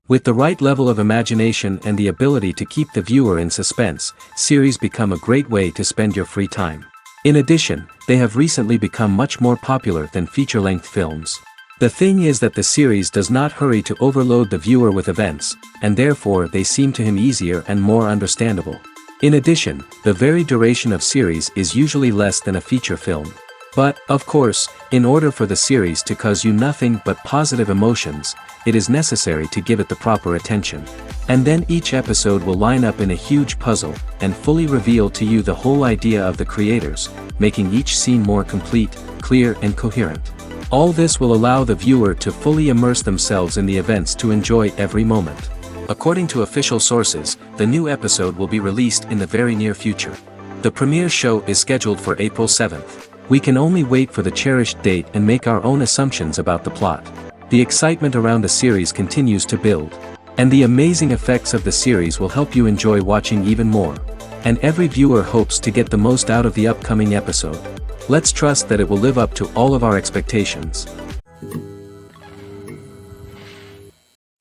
With the right level of imagination and the ability to keep the viewer in suspense, series become a great way to spend your free time. In addition, they have recently become much more popular than feature-length films. The thing is that the series does not hurry to overload the viewer with events, and therefore they seem to him easier and more understandable. In addition, the very duration of series is usually less than a feature film. But, of course, in order for the series to cause you nothing but positive emotions, it is necessary to give it the proper attention. And then each episode will line up in a huge puzzle, and fully reveal to you the whole idea of the creators, making each scene more complete, clear and coherent. All this will allow the viewer to fully immerse themselves in the events to enjoy every moment. According to official sources, the new episode will be released in the very near future. The premiere show is scheduled for April 7th. We can only wait for the cherished date and make our own assumptions about the plot. The excitement around the series continues to build. And the amazing effects of the series will help you enjoy watching even more. And every viewer hopes to get the most out of the upcoming episode. Let's trust that it will live up to all of our expectations.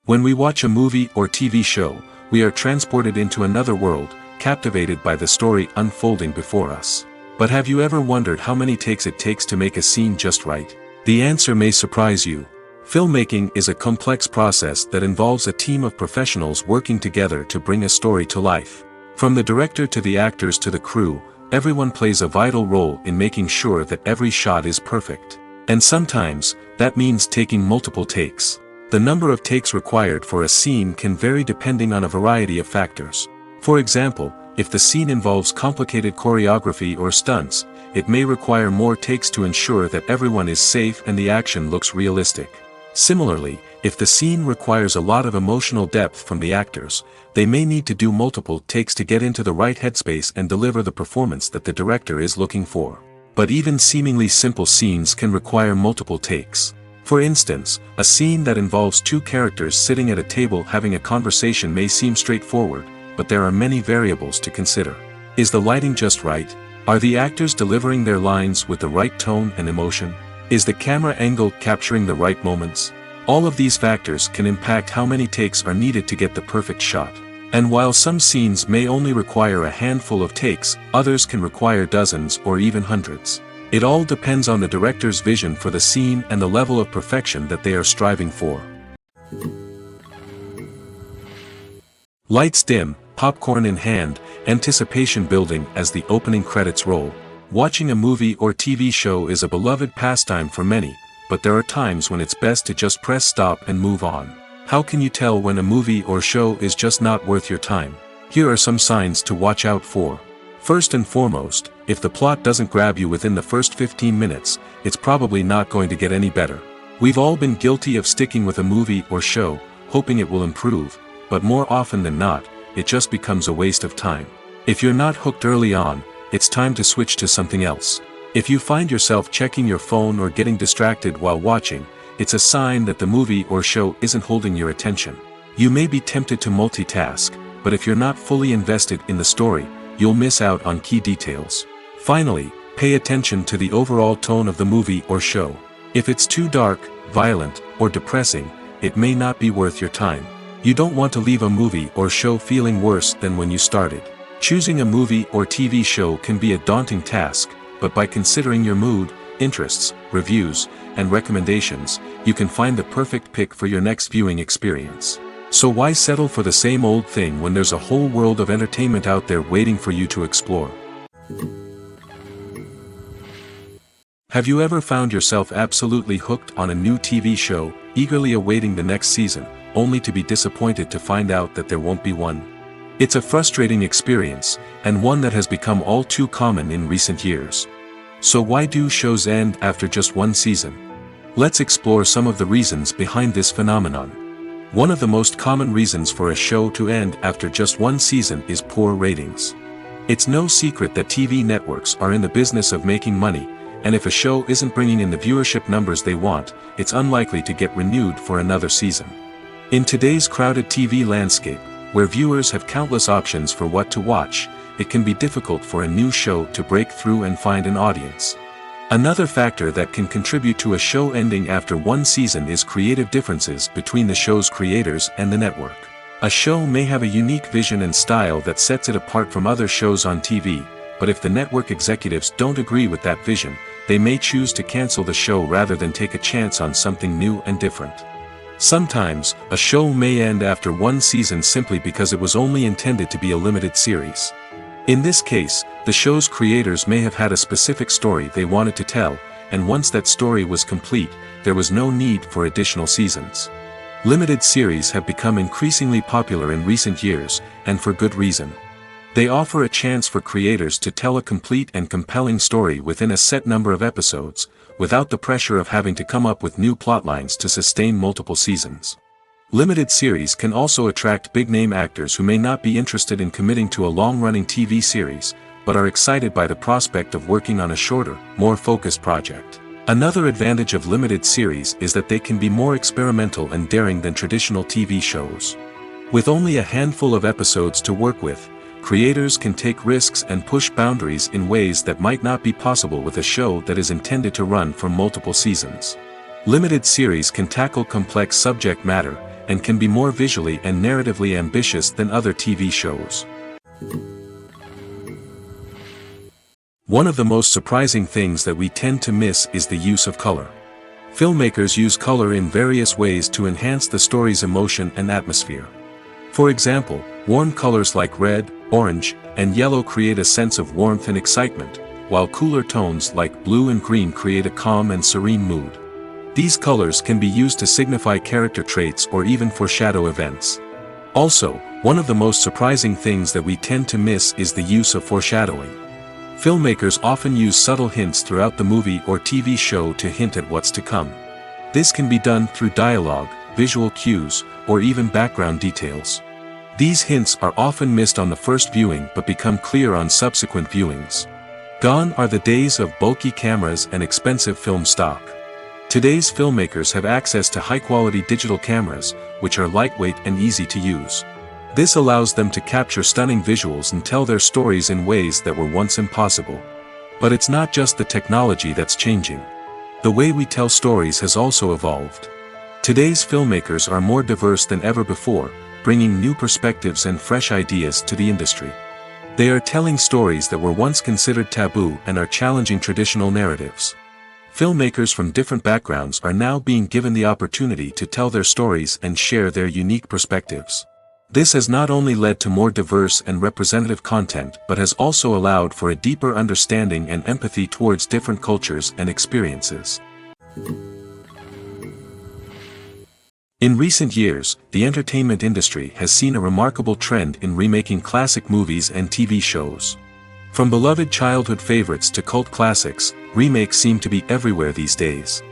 When we watch a movie or TV show, we are transported into another world, captivated by the story unfolding before us. But have you ever wondered how many takes it takes to make a scene just right? The answer may surprise you. Filmmaking is a complex process that involves a team of professionals working together to bring a story to life. From the director to the actors to the crew, everyone plays a vital role in making sure that every shot is perfect. And sometimes, that means taking multiple takes. The number of takes required for a scene can vary depending on a variety of factors. For example, if the scene involves complicated choreography or stunts, it may require more takes to ensure that everyone is safe and the action looks realistic. Similarly, if the scene requires a lot of emotional depth from the actors, they may need to do multiple takes to get into the right headspace and deliver the performance that the director is looking for. But even seemingly simple scenes can require multiple takes. For instance, a scene that involves two characters sitting at a table having a conversation may seem straightforward, but there are many variables to consider. Is the lighting just right? Are the actors delivering their lines with the right tone and emotion? Is the camera angle capturing the right moments? All of these factors can impact how many takes are needed to get the perfect shot. And while some scenes may only require a handful of takes, others can require dozens or even hundreds. It all depends on the director's vision for the scene and the level of perfection that they are striving for. Lights dim, popcorn in hand, anticipation building as the opening credits roll. Watching a movie or TV show is a beloved pastime for many, but there are times when it's best to just press stop and move on. How can you tell when a movie or show is just not worth your time? Here are some signs to watch out for. First and foremost, if the plot doesn't grab you within the first 15 minutes, it's probably not going to get any better. We've all been guilty of sticking with a movie or show, hoping it will improve, but more often than not, it just becomes a waste of time. If you're not hooked early on, it's time to switch to something else. If you find yourself checking your phone or getting distracted while watching, it's a sign that the movie or show isn't holding your attention. You may be tempted to multitask, but if you're not fully invested in the story, you'll miss out on key details. Finally, pay attention to the overall tone of the movie or show. If it's too dark, violent, or depressing, it may not be worth your time. You don't want to leave a movie or show feeling worse than when you started. Choosing a movie or TV show can be a daunting task, but by considering your mood, interests, reviews, and recommendations, you can find the perfect pick for your next viewing experience. So why settle for the same old thing when there's a whole world of entertainment out there waiting for you to explore? Have you ever found yourself absolutely hooked on a new TV show, eagerly awaiting the next season, only to be disappointed to find out that there won't be one? It's a frustrating experience, and one that has become all too common in recent years. So why do shows end after just one season? Let's explore some of the reasons behind this phenomenon. One of the most common reasons for a show to end after just one season is poor ratings. It's no secret that TV networks are in the business of making money, and if a show isn't bringing in the viewership numbers they want, it's unlikely to get renewed for another season. In today's crowded TV landscape, where viewers have countless options for what to watch, it can be difficult for a new show to break through and find an audience. Another factor that can contribute to a show ending after one season is creative differences between the show's creators and the network. A show may have a unique vision and style that sets it apart from other shows on TV, but if the network executives don't agree with that vision, they may choose to cancel the show rather than take a chance on something new and different. Sometimes, a show may end after one season simply because it was only intended to be a limited series. In this case, the show's creators may have had a specific story they wanted to tell, and once that story was complete, there was no need for additional seasons. Limited series have become increasingly popular in recent years, and for good reason. They offer a chance for creators to tell a complete and compelling story within a set number of episodes, without the pressure of having to come up with new plotlines to sustain multiple seasons. Limited series can also attract big-name actors who may not be interested in committing to a long-running TV series, but are excited by the prospect of working on a shorter, more focused project. Another advantage of limited series is that they can be more experimental and daring than traditional TV shows. With only a handful of episodes to work with, creators can take risks and push boundaries in ways that might not be possible with a show that is intended to run for multiple seasons. Limited series can tackle complex subject matter, and can be more visually and narratively ambitious than other TV shows. One of the most surprising things that we tend to miss is the use of color. Filmmakers use color in various ways to enhance the story's emotion and atmosphere. For example, warm colors like red, orange, and yellow create a sense of warmth and excitement, while cooler tones like blue and green create a calm and serene mood. These colors can be used to signify character traits or even foreshadow events. Also, one of the most surprising things that we tend to miss is the use of foreshadowing. Filmmakers often use subtle hints throughout the movie or TV show to hint at what's to come. This can be done through dialogue, visual cues, or even background details. These hints are often missed on the first viewing but become clear on subsequent viewings. Gone are the days of bulky cameras and expensive film stock. Today's filmmakers have access to high-quality digital cameras, which are lightweight and easy to use. This allows them to capture stunning visuals and tell their stories in ways that were once impossible. But it's not just the technology that's changing. The way we tell stories has also evolved. Today's filmmakers are more diverse than ever before, bringing new perspectives and fresh ideas to the industry. They are telling stories that were once considered taboo and are challenging traditional narratives. Filmmakers from different backgrounds are now being given the opportunity to tell their stories and share their unique perspectives. This has not only led to more diverse and representative content but has also allowed for a deeper understanding and empathy towards different cultures and experiences. In recent years, the entertainment industry has seen a remarkable trend in remaking classic movies and TV shows. From beloved childhood favorites to cult classics, remakes seem to be everywhere these days.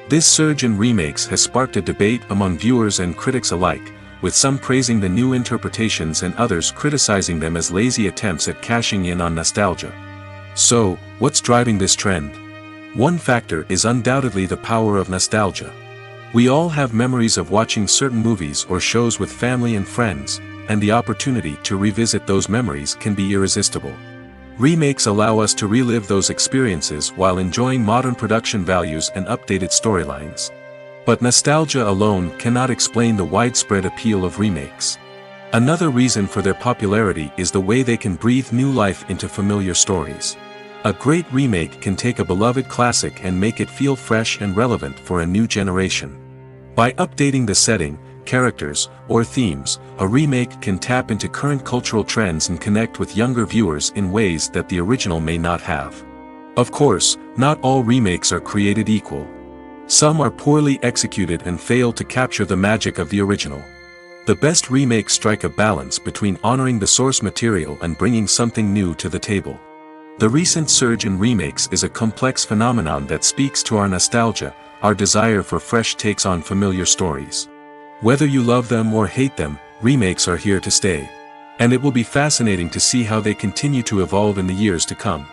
This surge in remakes has sparked a debate among viewers and critics alike, with some praising the new interpretations and others criticizing them as lazy attempts at cashing in on nostalgia. So, what's driving this trend? One factor is undoubtedly the power of nostalgia. We all have memories of watching certain movies or shows with family and friends, and the opportunity to revisit those memories can be irresistible. Remakes allow us to relive those experiences while enjoying modern production values and updated storylines. But nostalgia alone cannot explain the widespread appeal of remakes. Another reason for their popularity is the way they can breathe new life into familiar stories. A great remake can take a beloved classic and make it feel fresh and relevant for a new generation. By updating the setting, characters, or themes, a remake can tap into current cultural trends and connect with younger viewers in ways that the original may not have. Of course, not all remakes are created equal. Some are poorly executed and fail to capture the magic of the original. The best remakes strike a balance between honoring the source material and bringing something new to the table. The recent surge in remakes is a complex phenomenon that speaks to our nostalgia, our desire for fresh takes on familiar stories. Whether you love them or hate them, remakes are here to stay. And it will be fascinating to see how they continue to evolve in the years to come.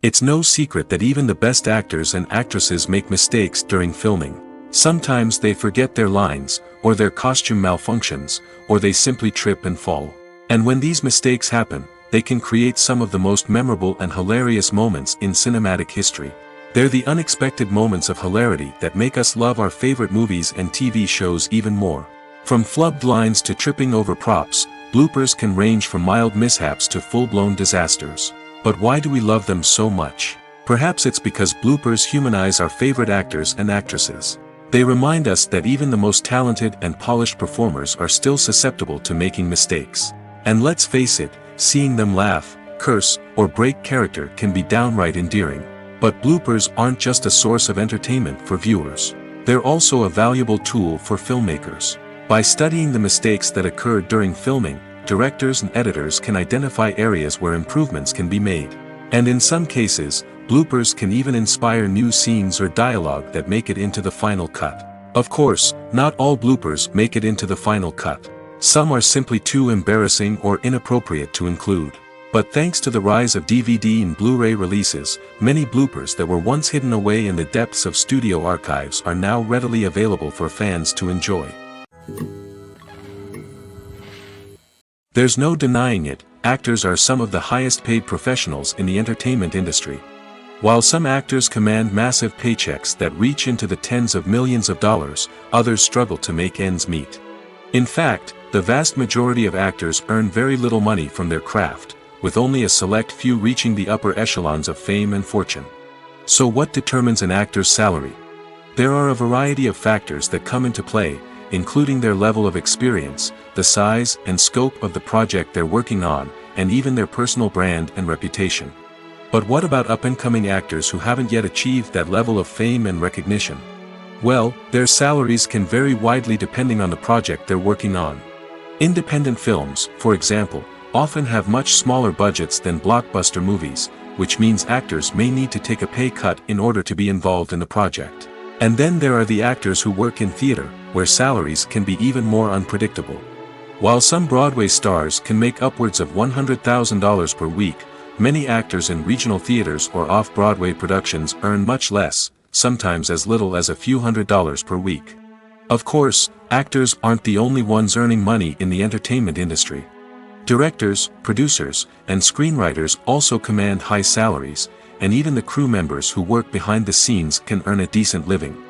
It's no secret that even the best actors and actresses make mistakes during filming. Sometimes they forget their lines, or their costume malfunctions, or they simply trip and fall. And when these mistakes happen, they can create some of the most memorable and hilarious moments in cinematic history. They're the unexpected moments of hilarity that make us love our favorite movies and TV shows even more. From flubbed lines to tripping over props, bloopers can range from mild mishaps to full-blown disasters. But why do we love them so much? Perhaps it's because bloopers humanize our favorite actors and actresses. They remind us that even the most talented and polished performers are still susceptible to making mistakes. And let's face it, seeing them laugh, curse, or break character can be downright endearing. But bloopers aren't just a source of entertainment for viewers. They're also a valuable tool for filmmakers. By studying the mistakes that occurred during filming, directors and editors can identify areas where improvements can be made. And in some cases, bloopers can even inspire new scenes or dialogue that make it into the final cut. Of course, not all bloopers make it into the final cut. Some are simply too embarrassing or inappropriate to include. But thanks to the rise of DVD and Blu-ray releases, many bloopers that were once hidden away in the depths of studio archives are now readily available for fans to enjoy. There's no denying it, actors are some of the highest paid professionals in the entertainment industry. While some actors command massive paychecks that reach into the tens of millions of dollars, others struggle to make ends meet. In fact, the vast majority of actors earn very little money from their craft, with only a select few reaching the upper echelons of fame and fortune. So what determines an actor's salary? There are a variety of factors that come into play, including their level of experience, the size and scope of the project they're working on, and even their personal brand and reputation. But what about up-and-coming actors who haven't yet achieved that level of fame and recognition? Well, their salaries can vary widely depending on the project they're working on. Independent films, for example, often have much smaller budgets than blockbuster movies, which means actors may need to take a pay cut in order to be involved in the project. And then there are the actors who work in theater, where salaries can be even more unpredictable. While some Broadway stars can make upwards of $100,000 per week, many actors in regional theaters or off-Broadway productions earn much less, sometimes as little as a few $100s per week. Of course, actors aren't the only ones earning money in the entertainment industry. Directors, producers, and screenwriters also command high salaries, and even the crew members who work behind the scenes can earn a decent living.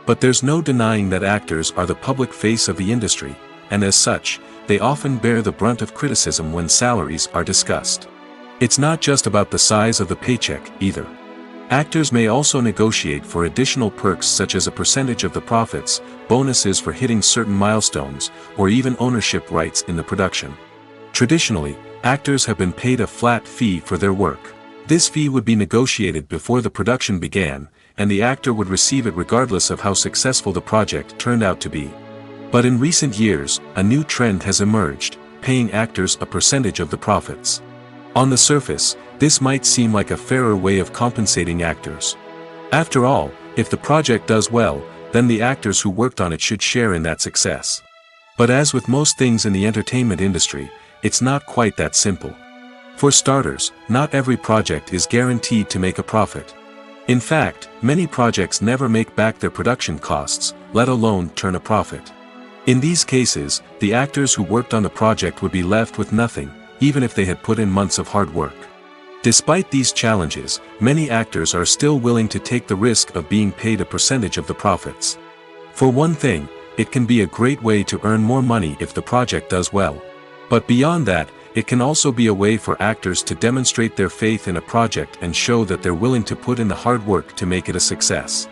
But there's no denying that actors are the public face of the industry, and as such, they often bear the brunt of criticism when salaries are discussed. It's not just about the size of the paycheck, either. Actors may also negotiate for additional perks such as a percentage of the profits, bonuses for hitting certain milestones, or even ownership rights in the production. Traditionally, actors have been paid a flat fee for their work. This fee would be negotiated before the production began, and the actor would receive it regardless of how successful the project turned out to be. But in recent years, a new trend has emerged, paying actors a percentage of the profits. On the surface, this might seem like a fairer way of compensating actors. After all, if the project does well, then the actors who worked on it should share in that success. But as with most things in the entertainment industry, it's not quite that simple. For starters, not every project is guaranteed to make a profit. In fact, many projects never make back their production costs, let alone turn a profit. In these cases, the actors who worked on the project would be left with nothing, even if they had put in months of hard work. Despite these challenges, many actors are still willing to take the risk of being paid a percentage of the profits. For one thing, it can be a great way to earn more money if the project does well. But beyond that, it can also be a way for actors to demonstrate their faith in a project and show that they're willing to put in the hard work to make it a success.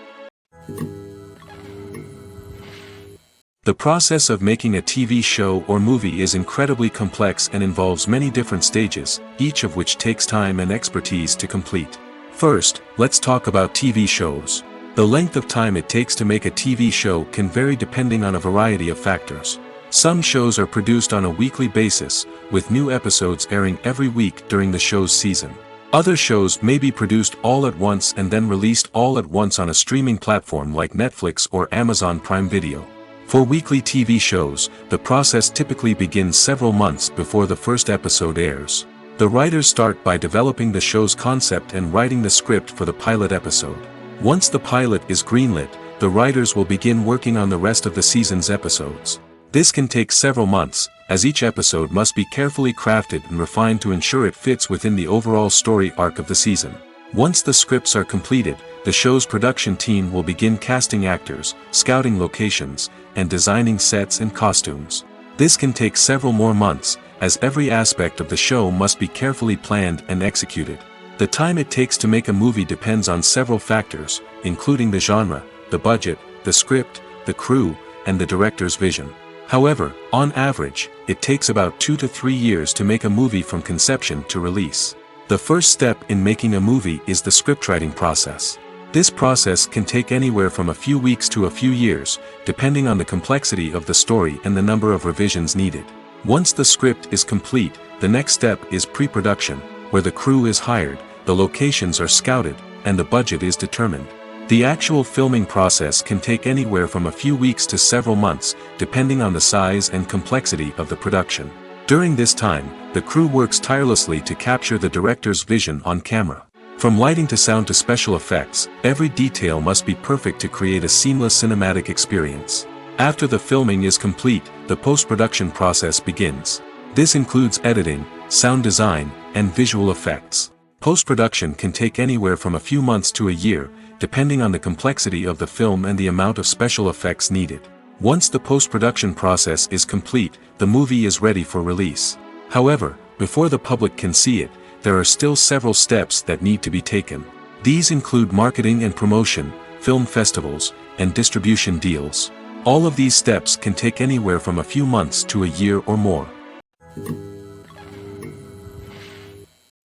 The process of making a TV show or movie is incredibly complex and involves many different stages, each of which takes time and expertise to complete. First, let's talk about TV shows. The length of time it takes to make a TV show can vary depending on a variety of factors. Some shows are produced on a weekly basis, with new episodes airing every week during the show's season. Other shows may be produced all at once and then released all at once on a streaming platform like Netflix or Amazon Prime Video. For weekly TV shows, the process typically begins several months before the first episode airs. The writers start by developing the show's concept and writing the script for the pilot episode. Once the pilot is greenlit, the writers will begin working on the rest of the season's episodes. This can take several months, as each episode must be carefully crafted and refined to ensure it fits within the overall story arc of the season. Once the scripts are completed, the show's production team will begin casting actors, scouting locations, and designing sets and costumes. This can take several more months, as every aspect of the show must be carefully planned and executed. The time it takes to make a movie depends on several factors, including the genre, the budget, the script, the crew, and the director's vision. However, on average, it takes about 2 to 3 years to make a movie from conception to release. The first step in making a movie is the scriptwriting process. This process can take anywhere from a few weeks to a few years, depending on the complexity of the story and the number of revisions needed. Once the script is complete, the next step is pre-production, where the crew is hired, the locations are scouted, and the budget is determined. The actual filming process can take anywhere from a few weeks to several months, depending on the size and complexity of the production. During this time, the crew works tirelessly to capture the director's vision on camera. From lighting to sound to special effects, every detail must be perfect to create a seamless cinematic experience. After the filming is complete, the post-production process begins. This includes editing, sound design, and visual effects. Post-production can take anywhere from a few months to a year, depending on the complexity of the film and the amount of special effects needed. Once the post-production process is complete, the movie is ready for release. However, before the public can see it, there are still several steps that need to be taken. These include marketing and promotion, film festivals, and distribution deals. All of these steps can take anywhere from a few months to a year or more.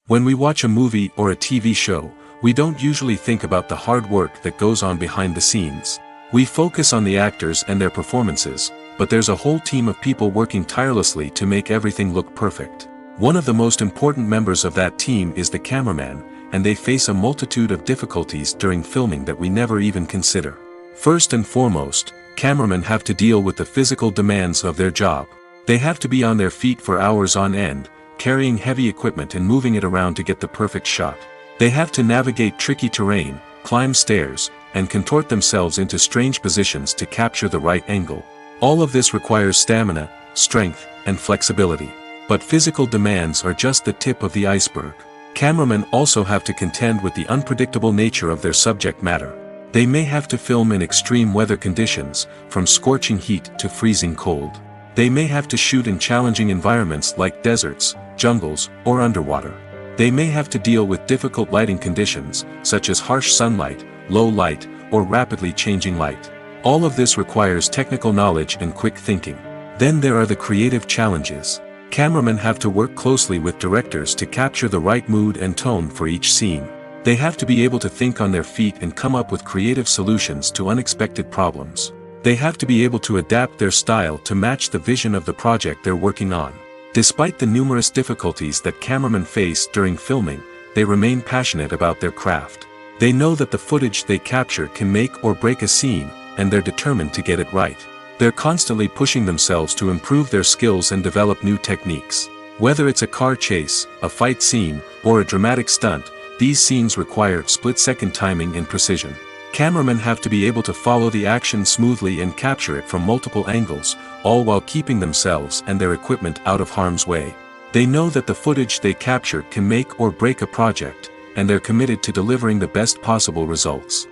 When we watch a movie or a TV show, we don't usually think about the hard work that goes on behind the scenes. We focus on the actors and their performances, but there's a whole team of people working tirelessly to make everything look perfect. One of the most important members of that team is the cameraman, and they face a multitude of difficulties during filming that we never even consider. First and foremost, cameramen have to deal with the physical demands of their job. They have to be on their feet for hours on end, carrying heavy equipment and moving it around to get the perfect shot. They have to navigate tricky terrain, climb stairs, and contort themselves into strange positions to capture the right angle. All of this requires stamina, strength, and flexibility. But physical demands are just the tip of the iceberg. Cameramen also have to contend with the unpredictable nature of their subject matter. They may have to film in extreme weather conditions, from scorching heat to freezing cold. They may have to shoot in challenging environments like deserts, jungles, or underwater. They may have to deal with difficult lighting conditions, such as harsh sunlight, low light, or rapidly changing light. All of this requires technical knowledge and quick thinking. Then there are the creative challenges. Cameramen have to work closely with directors to capture the right mood and tone for each scene. They have to be able to think on their feet and come up with creative solutions to unexpected problems. They have to be able to adapt their style to match the vision of the project they're working on. Despite the numerous difficulties that cameramen face during filming, they remain passionate about their craft. They know that the footage they capture can make or break a scene, and they're determined to get it right. They're constantly pushing themselves to improve their skills and develop new techniques. Whether it's a car chase, a fight scene, or a dramatic stunt, these scenes require split-second timing and precision. Cameramen have to be able to follow the action smoothly and capture it from multiple angles, all while keeping themselves and their equipment out of harm's way. They know that the footage they capture can make or break a project, and they're committed to delivering the best possible results.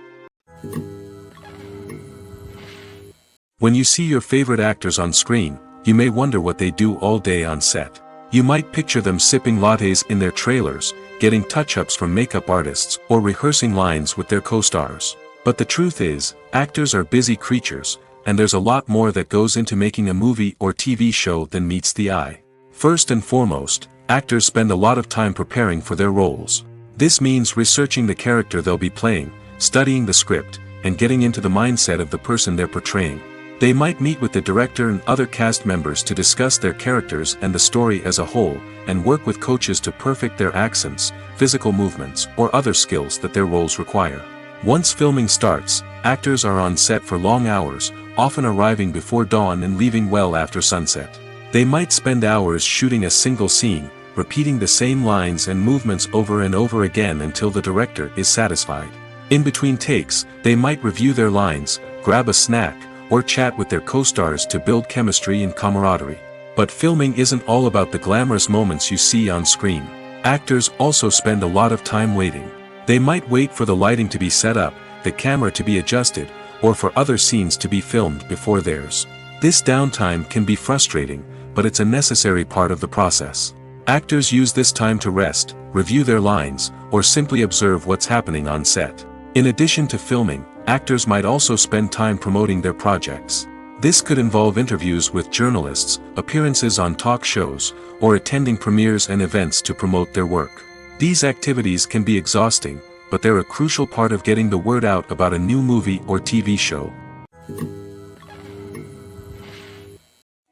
When you see your favorite actors on screen, you may wonder what they do all day on set. You might picture them sipping lattes in their trailers, getting touch-ups from makeup artists, or rehearsing lines with their co-stars. But the truth is, actors are busy creatures, and there's a lot more that goes into making a movie or TV show than meets the eye. First and foremost, actors spend a lot of time preparing for their roles. This means researching the character they'll be playing, studying the script, and getting into the mindset of the person they're portraying. They might meet with the director and other cast members to discuss their characters and the story as a whole, and work with coaches to perfect their accents, physical movements, or other skills that their roles require. Once filming starts, actors are on set for long hours, often arriving before dawn and leaving well after sunset. They might spend hours shooting a single scene, repeating the same lines and movements over and over again until the director is satisfied. In between takes, they might review their lines, grab a snack, or chat with their co-stars to build chemistry and camaraderie. But filming isn't all about the glamorous moments you see on screen. Actors also spend a lot of time waiting. They might wait for the lighting to be set up, the camera to be adjusted, or for other scenes to be filmed before theirs. This downtime can be frustrating, but it's a necessary part of the process. Actors use this time to rest, review their lines, or simply observe what's happening on set. In addition to filming, actors might also spend time promoting their projects. This could involve interviews with journalists, appearances on talk shows, or attending premieres and events to promote their work. These activities can be exhausting, but they're a crucial part of getting the word out about a new movie or TV show.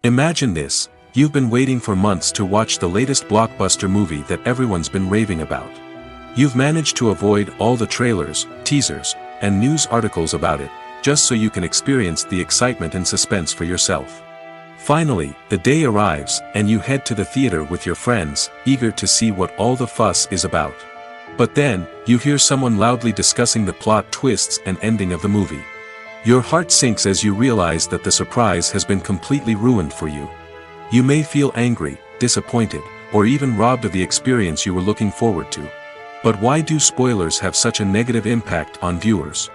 Imagine this: you've been waiting for months to watch the latest blockbuster movie that everyone's been raving about. You've managed to avoid all the trailers, teasers, and news articles about it, just so you can experience the excitement and suspense for yourself. Finally, the day arrives, and you head to the theater with your friends, eager to see what all the fuss is about. But then, you hear someone loudly discussing the plot twists and ending of the movie. Your heart sinks as you realize that the surprise has been completely ruined for you. You may feel angry, disappointed, or even robbed of the experience you were looking forward to. But why do spoilers have such a negative impact on viewers?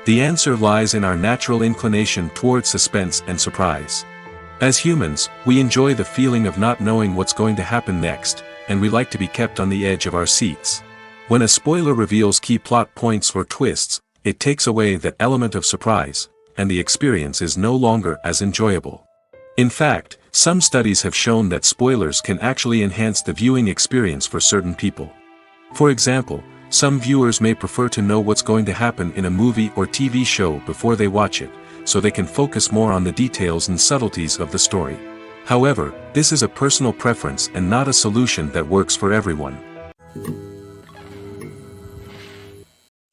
The answer lies in our natural inclination towards suspense and surprise. As humans, we enjoy the feeling of not knowing what's going to happen next, and we like to be kept on the edge of our seats. When a spoiler reveals key plot points or twists, it takes away that element of surprise, and the experience is no longer as enjoyable. In fact, some studies have shown that spoilers can actually enhance the viewing experience for certain people. For example, some viewers may prefer to know what's going to happen in a movie or TV show before they watch it, so they can focus more on the details and subtleties of the story. However, this is a personal preference and not a solution that works for everyone.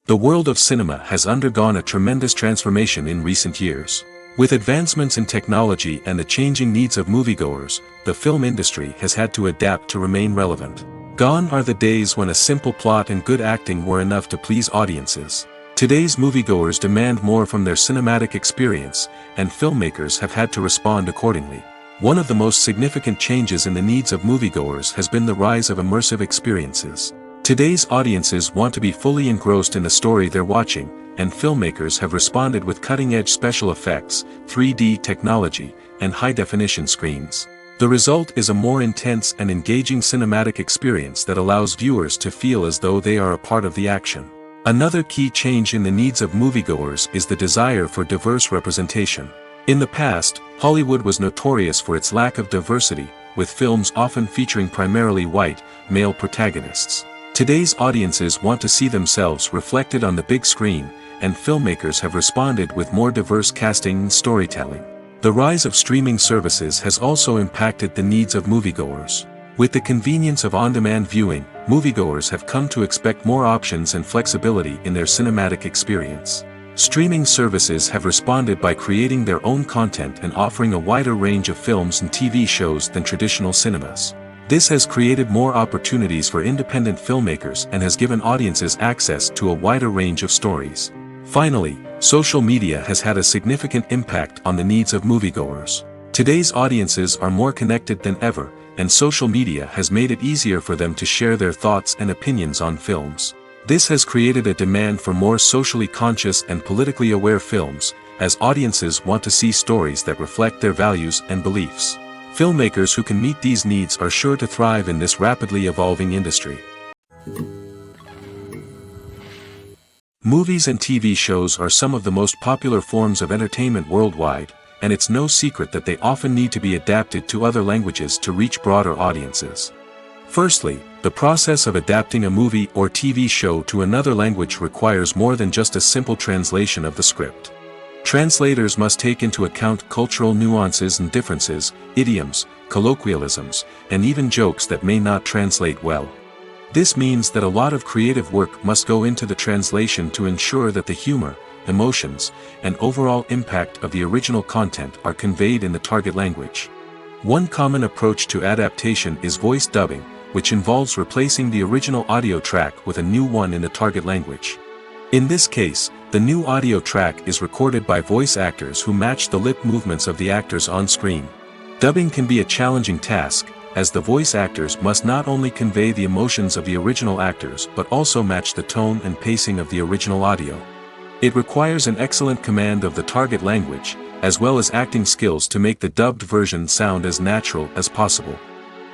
The world of cinema has undergone a tremendous transformation in recent years. With advancements in technology and the changing needs of moviegoers, the film industry has had to adapt to remain relevant. Gone are the days when a simple plot and good acting were enough to please audiences. Today's moviegoers demand more from their cinematic experience, and filmmakers have had to respond accordingly. One of the most significant changes in the needs of moviegoers has been the rise of immersive experiences. Today's audiences want to be fully engrossed in the story they're watching, and filmmakers have responded with cutting-edge special effects, 3D technology, and high-definition screens. The result is a more intense and engaging cinematic experience that allows viewers to feel as though they are a part of the action. Another key change in the needs of moviegoers is the desire for diverse representation. In the past, Hollywood was notorious for its lack of diversity, with films often featuring primarily white, male protagonists. Today's audiences want to see themselves reflected on the big screen, and filmmakers have responded with more diverse casting and storytelling. The rise of streaming services has also impacted the needs of moviegoers. With the convenience of on-demand viewing, moviegoers have come to expect more options and flexibility in their cinematic experience. Streaming services have responded by creating their own content and offering a wider range of films and TV shows than traditional cinemas. This has created more opportunities for independent filmmakers and has given audiences access to a wider range of stories. Finally, social media has had a significant impact on the needs of moviegoers. Today's audiences are more connected than ever, and social media has made it easier for them to share their thoughts and opinions on films. This has created a demand for more socially conscious and politically aware films, as audiences want to see stories that reflect their values and beliefs. Filmmakers who can meet these needs are sure to thrive in this rapidly evolving industry. Movies and TV shows are some of the most popular forms of entertainment worldwide, and it's no secret that they often need to be adapted to other languages to reach broader audiences. Firstly, the process of adapting a movie or TV show to another language requires more than just a simple translation of the script. Translators must take into account cultural nuances and differences, idioms, colloquialisms, and even jokes that may not translate well. This means that a lot of creative work must go into the translation to ensure that the humor, emotions, and overall impact of the original content are conveyed in the target language. One common approach to adaptation is voice dubbing, which involves replacing the original audio track with a new one in the target language. In this case, the new audio track is recorded by voice actors who match the lip movements of the actors on screen. Dubbing can be a challenging task, as the voice actors must not only convey the emotions of the original actors but also match the tone and pacing of the original audio. It requires an excellent command of the target language, as well as acting skills to make the dubbed version sound as natural as possible.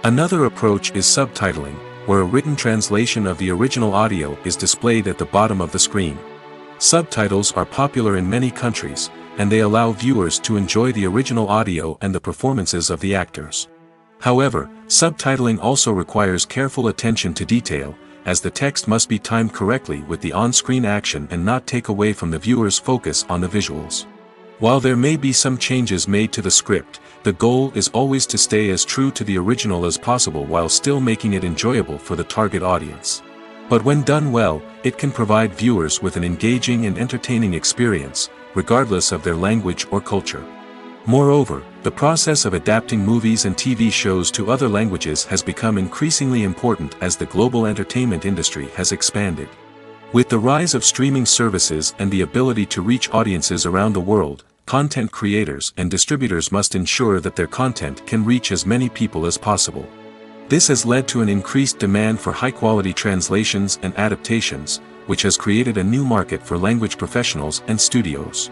Another approach is subtitling, where a written translation of the original audio is displayed at the bottom of the screen. Subtitles are popular in many countries, and they allow viewers to enjoy the original audio and the performances of the actors. However, subtitling also requires careful attention to detail, as the text must be timed correctly with the on-screen action and not take away from the viewer's focus on the visuals. While there may be some changes made to the script, the goal is always to stay as true to the original as possible while still making it enjoyable for the target audience. But when done well, it can provide viewers with an engaging and entertaining experience, regardless of their language or culture. Moreover, the process of adapting movies and TV shows to other languages has become increasingly important as the global entertainment industry has expanded. With the rise of streaming services and the ability to reach audiences around the world, content creators and distributors must ensure that their content can reach as many people as possible. This has led to an increased demand for high-quality translations and adaptations, which has created a new market for language professionals and studios.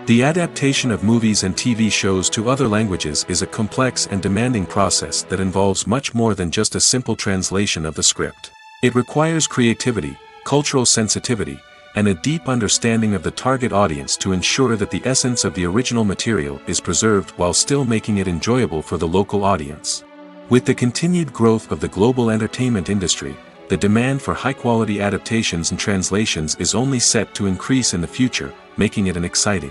The adaptation of movies and TV shows to other languages is a complex and demanding process that involves much more than just a simple translation of the script. It requires creativity, cultural sensitivity, and a deep understanding of the target audience to ensure that the essence of the original material is preserved while still making it enjoyable for the local audience. With the continued growth of the global entertainment industry, the demand for high-quality adaptations and translations is only set to increase in the future, making it an exciting.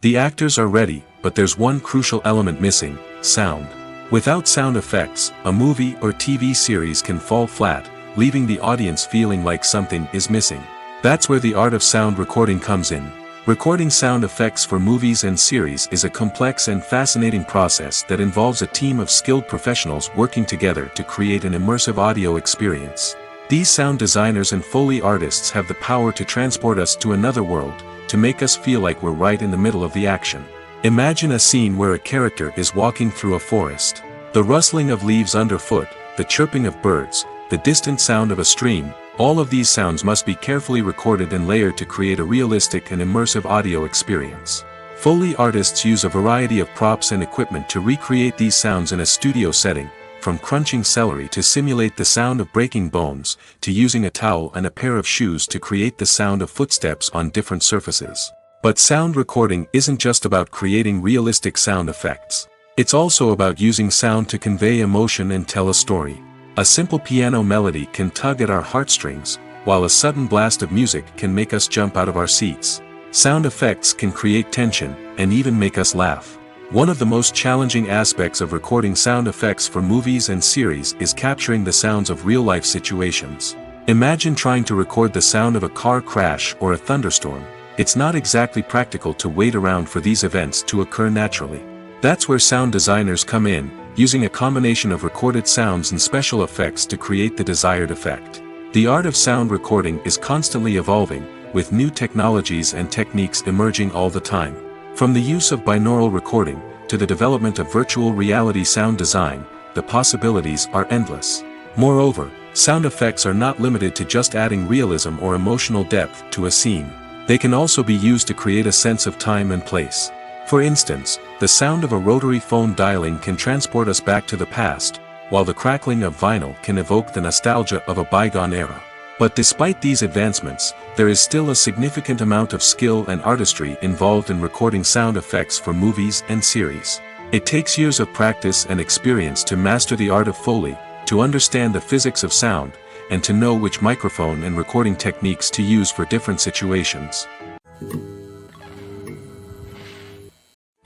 The actors are ready, but there's one crucial element missing: sound. Without sound effects, a movie or TV series can fall flat, leaving the audience feeling like something is missing. That's where the art of sound recording comes in. Recording sound effects for movies and series is a complex and fascinating process that involves a team of skilled professionals working together to create an immersive audio experience. These sound designers and Foley artists have the power to transport us to another world, to make us feel like we're right in the middle of the action. Imagine a scene where a character is walking through a forest. The rustling of leaves underfoot, the chirping of birds, the distant sound of a stream, all of these sounds must be carefully recorded and layered to create a realistic and immersive audio experience. Foley artists use a variety of props and equipment to recreate these sounds in a studio setting, from crunching celery to simulate the sound of breaking bones, to using a towel and a pair of shoes to create the sound of footsteps on different surfaces. But sound recording isn't just about creating realistic sound effects. It's also about using sound to convey emotion and tell a story. A simple piano melody can tug at our heartstrings, while a sudden blast of music can make us jump out of our seats. Sound effects can create tension, and even make us laugh. One of the most challenging aspects of recording sound effects for movies and series is capturing the sounds of real-life situations. Imagine trying to record the sound of a car crash or a thunderstorm. It's not exactly practical to wait around for these events to occur naturally. That's where sound designers come in, using a combination of recorded sounds and special effects to create the desired effect. The art of sound recording is constantly evolving, with new technologies and techniques emerging all the time. From the use of binaural recording, to the development of virtual reality sound design, the possibilities are endless. Moreover, sound effects are not limited to just adding realism or emotional depth to a scene. They can also be used to create a sense of time and place. For instance, the sound of a rotary phone dialing can transport us back to the past, while the crackling of vinyl can evoke the nostalgia of a bygone era. But despite these advancements, there is still a significant amount of skill and artistry involved in recording sound effects for movies and series. It takes years of practice and experience to master the art of Foley, to understand the physics of sound, and to know which microphone and recording techniques to use for different situations.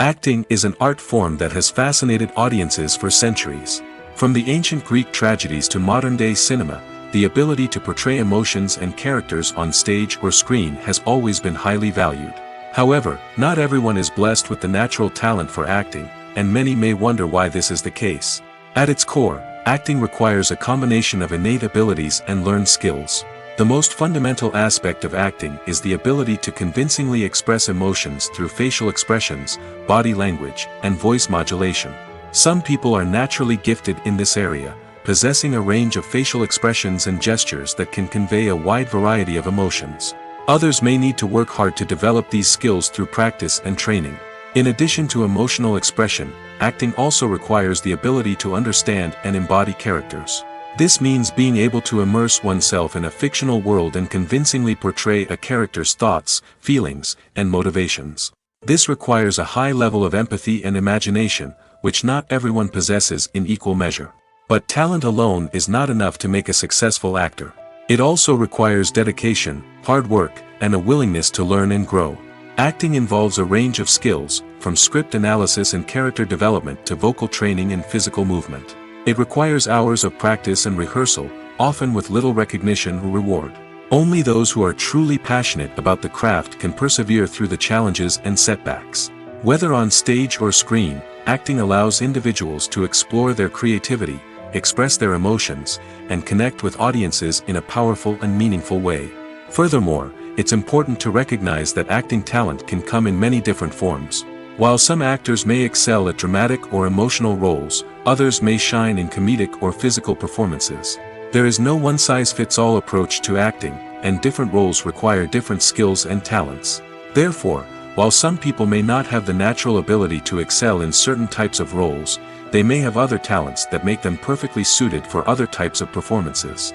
Acting is an art form that has fascinated audiences for centuries. From the ancient Greek tragedies to modern-day cinema, the ability to portray emotions and characters on stage or screen has always been highly valued. However, not everyone is blessed with the natural talent for acting, and many may wonder why this is the case. At its core, acting requires a combination of innate abilities and learned skills. The most fundamental aspect of acting is the ability to convincingly express emotions through facial expressions, body language, and voice modulation. Some people are naturally gifted in this area, possessing a range of facial expressions and gestures that can convey a wide variety of emotions. Others may need to work hard to develop these skills through practice and training. In addition to emotional expression, acting also requires the ability to understand and embody characters. This means being able to immerse oneself in a fictional world and convincingly portray a character's thoughts, feelings, and motivations. This requires a high level of empathy and imagination, which not everyone possesses in equal measure. But talent alone is not enough to make a successful actor. It also requires dedication, hard work, and a willingness to learn and grow. Acting involves a range of skills, from script analysis and character development to vocal training and physical movement. It requires hours of practice and rehearsal, often with little recognition or reward. Only those who are truly passionate about the craft can persevere through the challenges and setbacks. Whether on stage or screen, acting allows individuals to explore their creativity, express their emotions, and connect with audiences in a powerful and meaningful way. Furthermore, it's important to recognize that acting talent can come in many different forms. While some actors may excel at dramatic or emotional roles, others may shine in comedic or physical performances. There is no one-size-fits-all approach to acting, and different roles require different skills and talents. Therefore, while some people may not have the natural ability to excel in certain types of roles, they may have other talents that make them perfectly suited for other types of performances.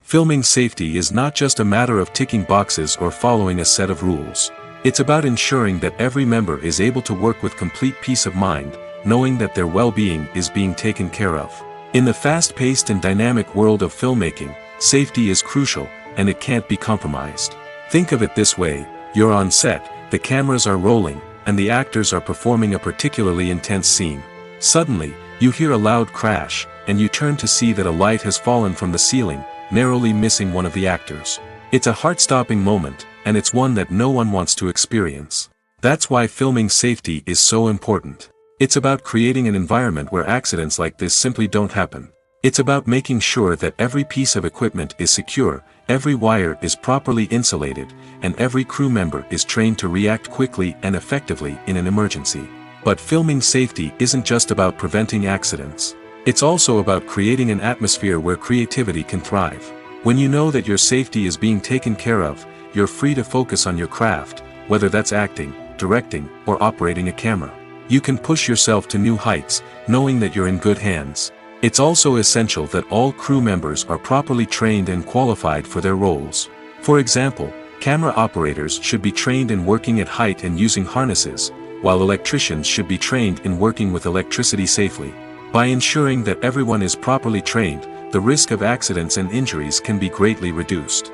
Filming safety is not just a matter of ticking boxes or following a set of rules. It's about ensuring that every member is able to work with complete peace of mind, knowing that their well-being is being taken care of. In the fast-paced and dynamic world of filmmaking, safety is crucial, and it can't be compromised. Think of it this way: you're on set, the cameras are rolling, and the actors are performing a particularly intense scene. Suddenly, you hear a loud crash, and you turn to see that a light has fallen from the ceiling, narrowly missing one of the actors. It's a heart-stopping moment, and it's one that no one wants to experience. That's why filming safety is so important. It's about creating an environment where accidents like this simply don't happen. It's about making sure that every piece of equipment is secure, every wire is properly insulated, and every crew member is trained to react quickly and effectively in an emergency. But filming safety isn't just about preventing accidents. It's also about creating an atmosphere where creativity can thrive. When you know that your safety is being taken care of, you're free to focus on your craft, whether that's acting, directing, or operating a camera. You can push yourself to new heights, knowing that you're in good hands. It's also essential that all crew members are properly trained and qualified for their roles. For example, camera operators should be trained in working at height and using harnesses, while electricians should be trained in working with electricity safely. By ensuring that everyone is properly trained, the risk of accidents and injuries can be greatly reduced.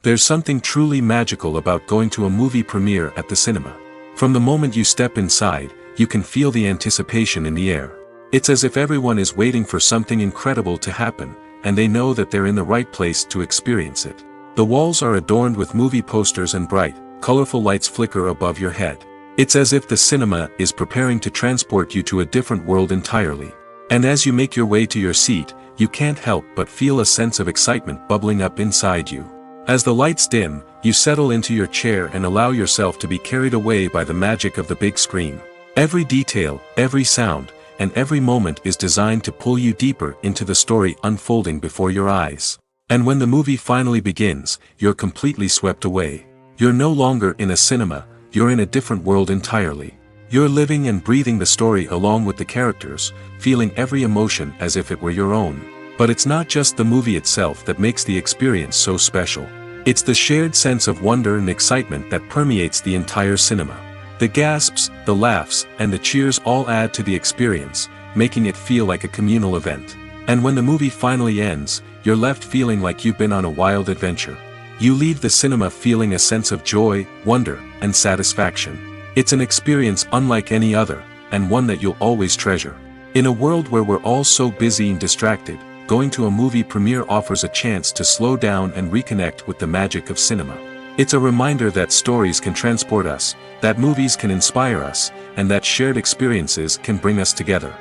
There's something truly magical about going to a movie premiere at the cinema. From the moment you step inside, you can feel the anticipation in the air. It's as if everyone is waiting for something incredible to happen, and they know that they're in the right place to experience it. The walls are adorned with movie posters and bright, colorful lights flicker above your head. It's as if the cinema is preparing to transport you to a different world entirely. And as you make your way to your seat, you can't help but feel a sense of excitement bubbling up inside you. As the lights dim, you settle into your chair and allow yourself to be carried away by the magic of the big screen. Every detail, every sound, and every moment is designed to pull you deeper into the story unfolding before your eyes. And when the movie finally begins, you're completely swept away. You're no longer in a cinema, you're in a different world entirely. You're living and breathing the story along with the characters, feeling every emotion as if it were your own. But it's not just the movie itself that makes the experience so special. It's the shared sense of wonder and excitement that permeates the entire cinema. The gasps, the laughs, and the cheers all add to the experience, making it feel like a communal event. And when the movie finally ends, you're left feeling like you've been on a wild adventure. You leave the cinema feeling a sense of joy, wonder, and satisfaction. It's an experience unlike any other, and one that you'll always treasure. In a world where we're all so busy and distracted, going to a movie premiere offers a chance to slow down and reconnect with the magic of cinema. It's a reminder that stories can transport us, that movies can inspire us, and that shared experiences can bring us together.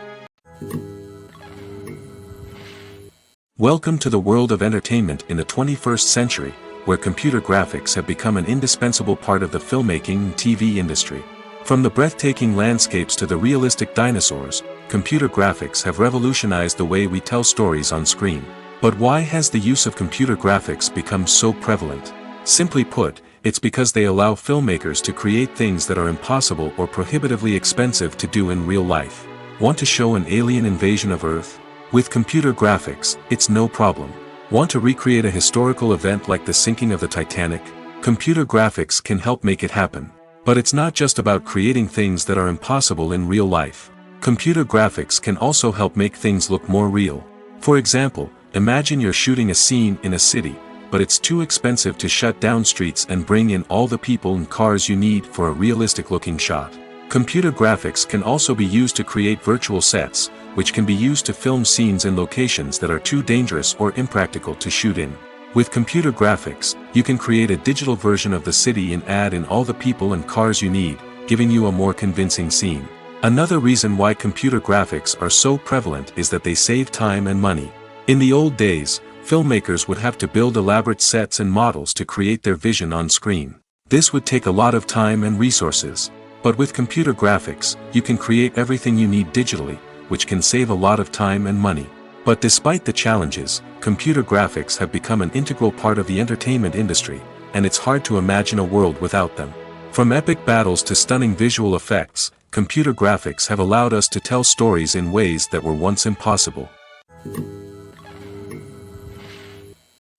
Welcome to the world of entertainment in the 21st century, where computer graphics have become an indispensable part of the filmmaking and TV industry. From the breathtaking landscapes to the realistic dinosaurs, computer graphics have revolutionized the way we tell stories on screen. But why has the use of computer graphics become so prevalent? Simply put, it's because they allow filmmakers to create things that are impossible or prohibitively expensive to do in real life. Want to show an alien invasion of Earth? With computer graphics, it's no problem. Want to recreate a historical event like the sinking of the Titanic? Computer graphics can help make it happen. But it's not just about creating things that are impossible in real life. Computer graphics can also help make things look more real. For example, imagine you're shooting a scene in a city, but it's too expensive to shut down streets and bring in all the people and cars you need for a realistic-looking shot. Computer graphics can also be used to create virtual sets, which can be used to film scenes in locations that are too dangerous or impractical to shoot in. With computer graphics, you can create a digital version of the city and add in all the people and cars you need, giving you a more convincing scene. Another reason why computer graphics are so prevalent is that they save time and money. In the old days, filmmakers would have to build elaborate sets and models to create their vision on screen. This would take a lot of time and resources. But with computer graphics, you can create everything you need digitally, which can save a lot of time and money. But despite the challenges, computer graphics have become an integral part of the entertainment industry, and it's hard to imagine a world without them. From epic battles to stunning visual effects, computer graphics have allowed us to tell stories in ways that were once impossible.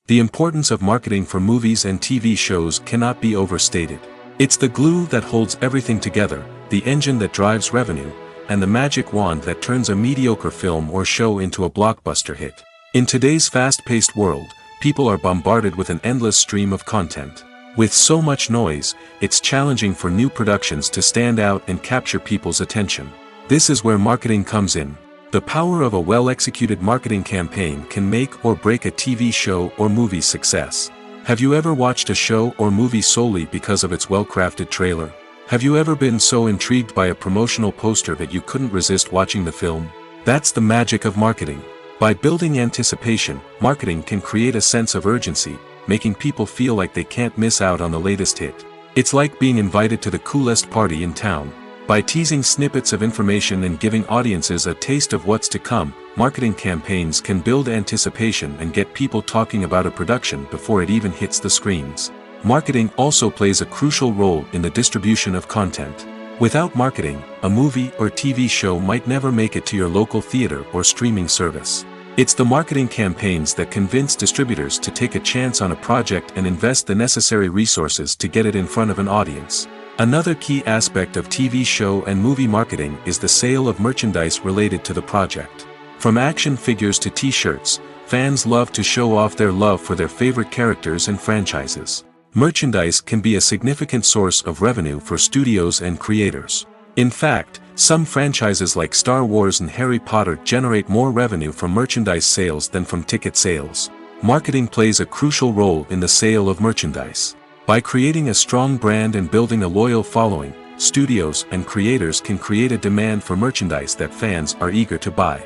The importance of marketing for movies and TV shows cannot be overstated. It's the glue that holds everything together, the engine that drives revenue, and the magic wand that turns a mediocre film or show into a blockbuster hit. In today's fast-paced world, people are bombarded with an endless stream of content. With so much noise, it's challenging for new productions to stand out and capture people's attention. This is where marketing comes in. The power of a well-executed marketing campaign can make or break a TV show or movie's success. Have you ever watched a show or movie solely because of its well-crafted trailer? Have you ever been so intrigued by a promotional poster that you couldn't resist watching the film? That's the magic of marketing. By building anticipation, marketing can create a sense of urgency, making people feel like they can't miss out on the latest hit. It's like being invited to the coolest party in town. By teasing snippets of information and giving audiences a taste of what's to come, marketing campaigns can build anticipation and get people talking about a production before it even hits the screens. Marketing also plays a crucial role in the distribution of content. Without marketing, a movie or TV show might never make it to your local theater or streaming service. It's the marketing campaigns that convince distributors to take a chance on a project and invest the necessary resources to get it in front of an audience. Another key aspect of TV show and movie marketing is the sale of merchandise related to the project. From action figures to t-shirts, fans love to show off their love for their favorite characters and franchises. Merchandise can be a significant source of revenue for studios and creators. In fact, some franchises like Star Wars and Harry Potter generate more revenue from merchandise sales than from ticket sales. Marketing plays a crucial role in the sale of merchandise. By creating a strong brand and building a loyal following, studios and creators can create a demand for merchandise that fans are eager to buy.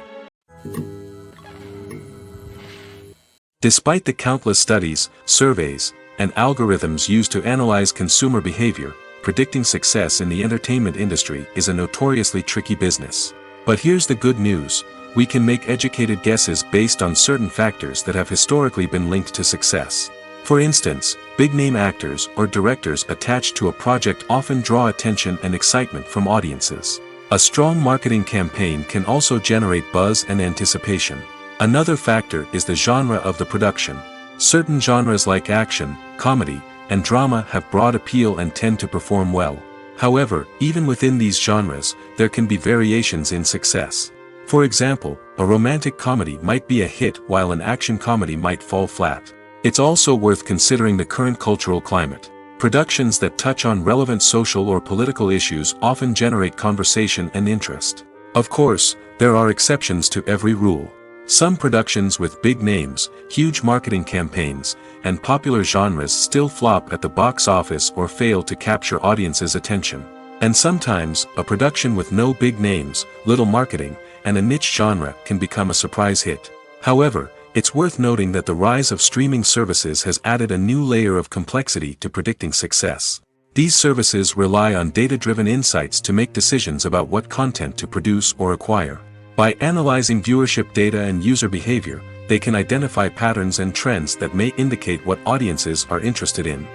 Despite the countless studies, surveys, and algorithms used to analyze consumer behavior, predicting success in the entertainment industry is a notoriously tricky business. But here's the good news: we can make educated guesses based on certain factors that have historically been linked to success. For instance, big-name actors or directors attached to a project often draw attention and excitement from audiences. A strong marketing campaign can also generate buzz and anticipation. Another factor is the genre of the production. Certain genres like action, comedy, and drama have broad appeal and tend to perform well. However, even within these genres, there can be variations in success. For example, a romantic comedy might be a hit while an action comedy might fall flat. It's also worth considering the current cultural climate. Productions that touch on relevant social or political issues often generate conversation and interest. Of course, there are exceptions to every rule. Some productions with big names, huge marketing campaigns, and popular genres still flop at the box office or fail to capture audiences' attention. And sometimes, a production with no big names, little marketing, and a niche genre can become a surprise hit. However, it's worth noting that the rise of streaming services has added a new layer of complexity to predicting success. These services rely on data-driven insights to make decisions about what content to produce or acquire. By analyzing viewership data and user behavior, they can identify patterns and trends that may indicate what audiences are interested in.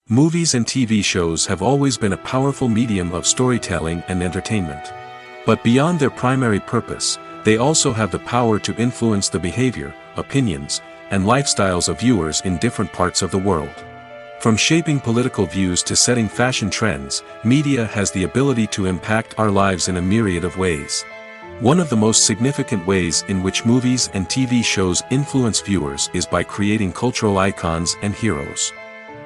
Movies and TV shows have always been a powerful medium of storytelling and entertainment. But beyond their primary purpose, they also have the power to influence the behavior, opinions, and lifestyles of viewers in different parts of the world. From shaping political views to setting fashion trends, media has the ability to impact our lives in a myriad of ways. One of the most significant ways in which movies and TV shows influence viewers is by creating cultural icons and heroes.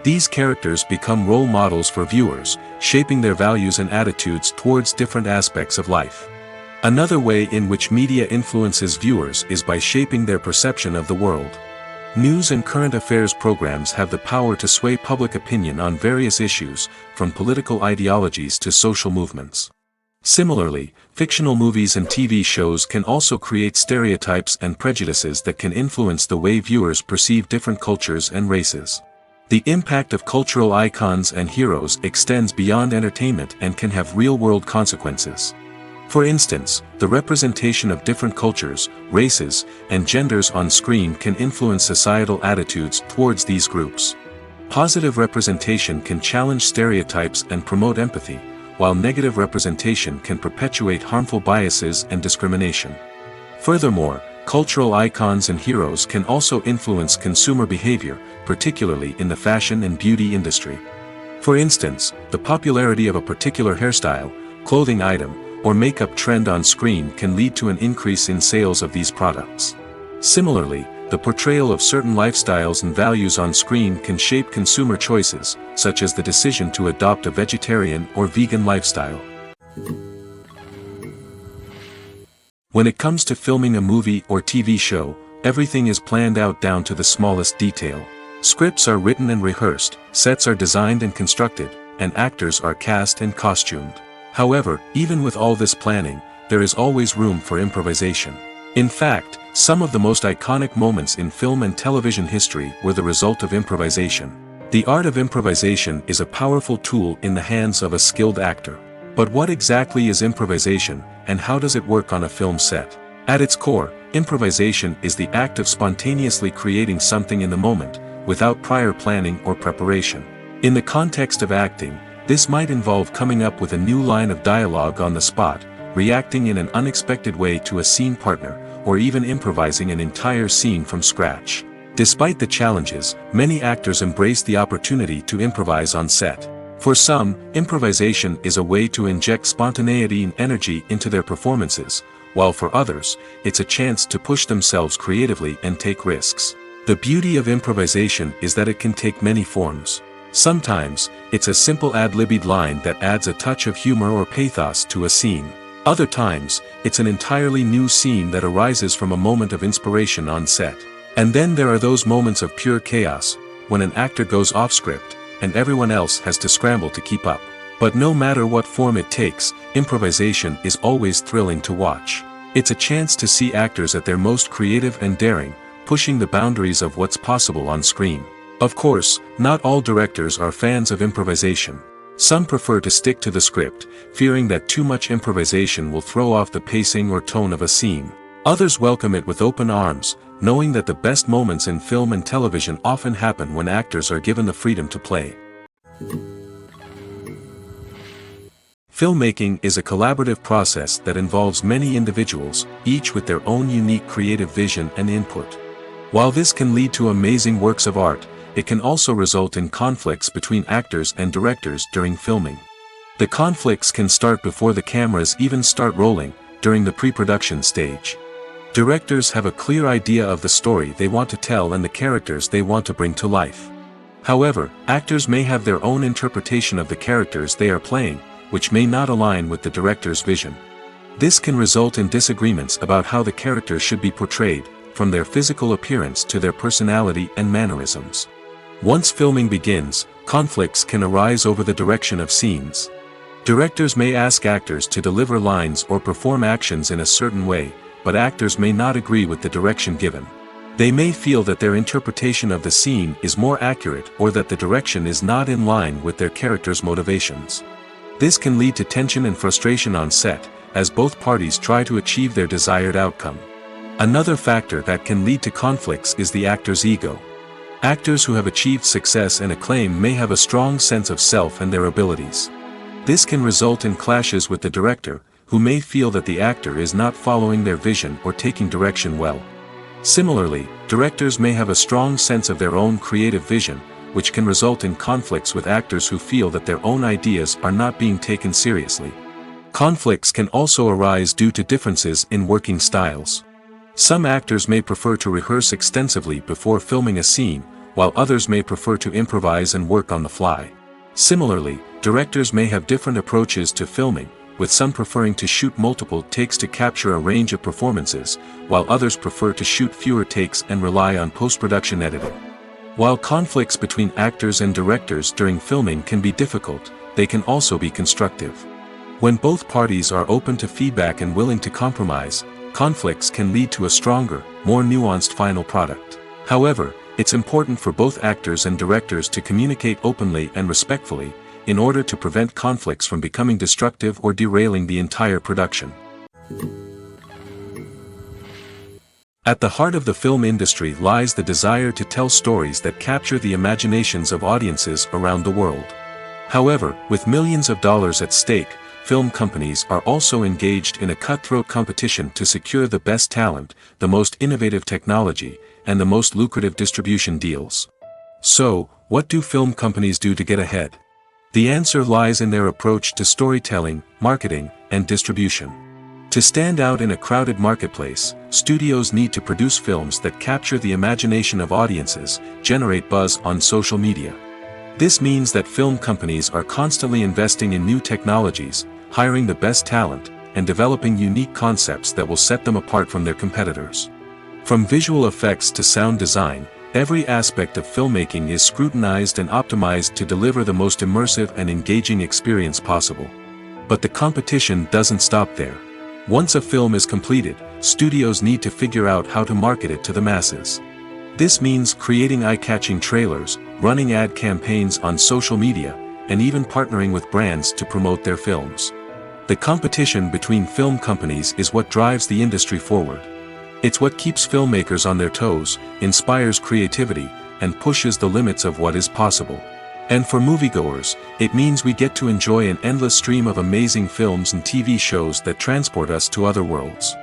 These characters become role models for viewers, shaping their values and attitudes towards different aspects of life. Another way in which media influences viewers is by shaping their perception of the world. News and current affairs programs have the power to sway public opinion on various issues, from political ideologies to social movements. Similarly, fictional movies and TV shows can also create stereotypes and prejudices that can influence the way viewers perceive different cultures and races. The impact of cultural icons and heroes extends beyond entertainment and can have real-world consequences. For instance, the representation of different cultures, races, and genders on screen can influence societal attitudes towards these groups. Positive representation can challenge stereotypes and promote empathy, while negative representation can perpetuate harmful biases and discrimination. Furthermore, cultural icons and heroes can also influence consumer behavior, particularly in the fashion and beauty industry. For instance, the popularity of a particular hairstyle, clothing item, or makeup trend on screen can lead to an increase in sales of these products. Similarly, the portrayal of certain lifestyles and values on screen can shape consumer choices, such as the decision to adopt a vegetarian or vegan lifestyle. When it comes to filming a movie or TV show, everything is planned out down to the smallest detail. Scripts are written and rehearsed, sets are designed and constructed, and actors are cast and costumed. However, even with all this planning, there is always room for improvisation. In fact, some of the most iconic moments in film and television history were the result of improvisation. The art of improvisation is a powerful tool in the hands of a skilled actor. But what exactly is improvisation, and how does it work on a film set? At its core, improvisation is the act of spontaneously creating something in the moment, without prior planning or preparation. In the context of acting, this might involve coming up with a new line of dialogue on the spot, reacting in an unexpected way to a scene partner, or even improvising an entire scene from scratch. Despite the challenges, many actors embrace the opportunity to improvise on set. For some, improvisation is a way to inject spontaneity and energy into their performances, while for others, it's a chance to push themselves creatively and take risks. The beauty of improvisation is that it can take many forms. Sometimes, it's a simple ad-libbed line that adds a touch of humor or pathos to a scene. Other times, it's an entirely new scene that arises from a moment of inspiration on set. And then there are those moments of pure chaos, when an actor goes off script, and everyone else has to scramble to keep up. But no matter what form it takes, improvisation is always thrilling to watch. It's a chance to see actors at their most creative and daring, pushing the boundaries of what's possible on screen. Of course, not all directors are fans of improvisation. Some prefer to stick to the script, fearing that too much improvisation will throw off the pacing or tone of a scene. Others welcome it with open arms, knowing that the best moments in film and television often happen when actors are given the freedom to play. Filmmaking is a collaborative process that involves many individuals, each with their own unique creative vision and input. While this can lead to amazing works of art, it can also result in conflicts between actors and directors during filming. The conflicts can start before the cameras even start rolling, during the pre-production stage. Directors have a clear idea of the story they want to tell and the characters they want to bring to life. However, actors may have their own interpretation of the characters they are playing, which may not align with the director's vision. This can result in disagreements about how the characters should be portrayed, from their physical appearance to their personality and mannerisms. Once filming begins, Conflicts can arise over the direction of scenes. Directors may ask actors to deliver lines or perform actions in a certain way, but actors may not agree with the direction given. They may feel that their interpretation of the scene is more accurate or that the direction is not in line with their character's motivations. This can lead to tension and frustration on set, as both parties try to achieve their desired outcome. Another factor that can lead to conflicts is the actor's ego. Actors who have achieved success and acclaim may have a strong sense of self and their abilities. This can result in clashes with the director, who may feel that the actor is not following their vision or taking direction well. Similarly, directors may have a strong sense of their own creative vision, which can result in conflicts with actors who feel that their own ideas are not being taken seriously. Conflicts can also arise due to differences in working styles. Some actors may prefer to rehearse extensively before filming a scene, while others may prefer to improvise and work on the fly. Similarly, directors may have different approaches to filming, with some preferring to shoot multiple takes to capture a range of performances, while others prefer to shoot fewer takes and rely on post-production editing. While conflicts between actors and directors during filming can be difficult, they can also be constructive. When both parties are open to feedback and willing to compromise, conflicts can lead to a stronger, more nuanced final product. However, it's important for both actors and directors to communicate openly and respectfully, in order to prevent conflicts from becoming destructive or derailing the entire production. At the heart of the film industry lies the desire to tell stories that capture the imaginations of audiences around the world. However, with millions of dollars at stake, film companies are also engaged in a cutthroat competition to secure the best talent, the most innovative technology, and the most lucrative distribution deals. So, what do film companies do to get ahead? The answer lies in their approach to storytelling, marketing, and distribution. To stand out in a crowded marketplace, studios need to produce films that capture the imagination of audiences, generate buzz on social media. This means that film companies are constantly investing in new technologies, hiring the best talent, and developing unique concepts that will set them apart from their competitors. From visual effects to sound design, every aspect of filmmaking is scrutinized and optimized to deliver the most immersive and engaging experience possible. But the competition doesn't stop there. Once a film is completed, studios need to figure out how to market it to the masses. This means creating eye-catching trailers, running ad campaigns on social media, and even partnering with brands to promote their films. The competition between film companies is what drives the industry forward. It's what keeps filmmakers on their toes, inspires creativity, and pushes the limits of what is possible. And for moviegoers, it means we get to enjoy an endless stream of amazing films and TV shows that transport us to other worlds.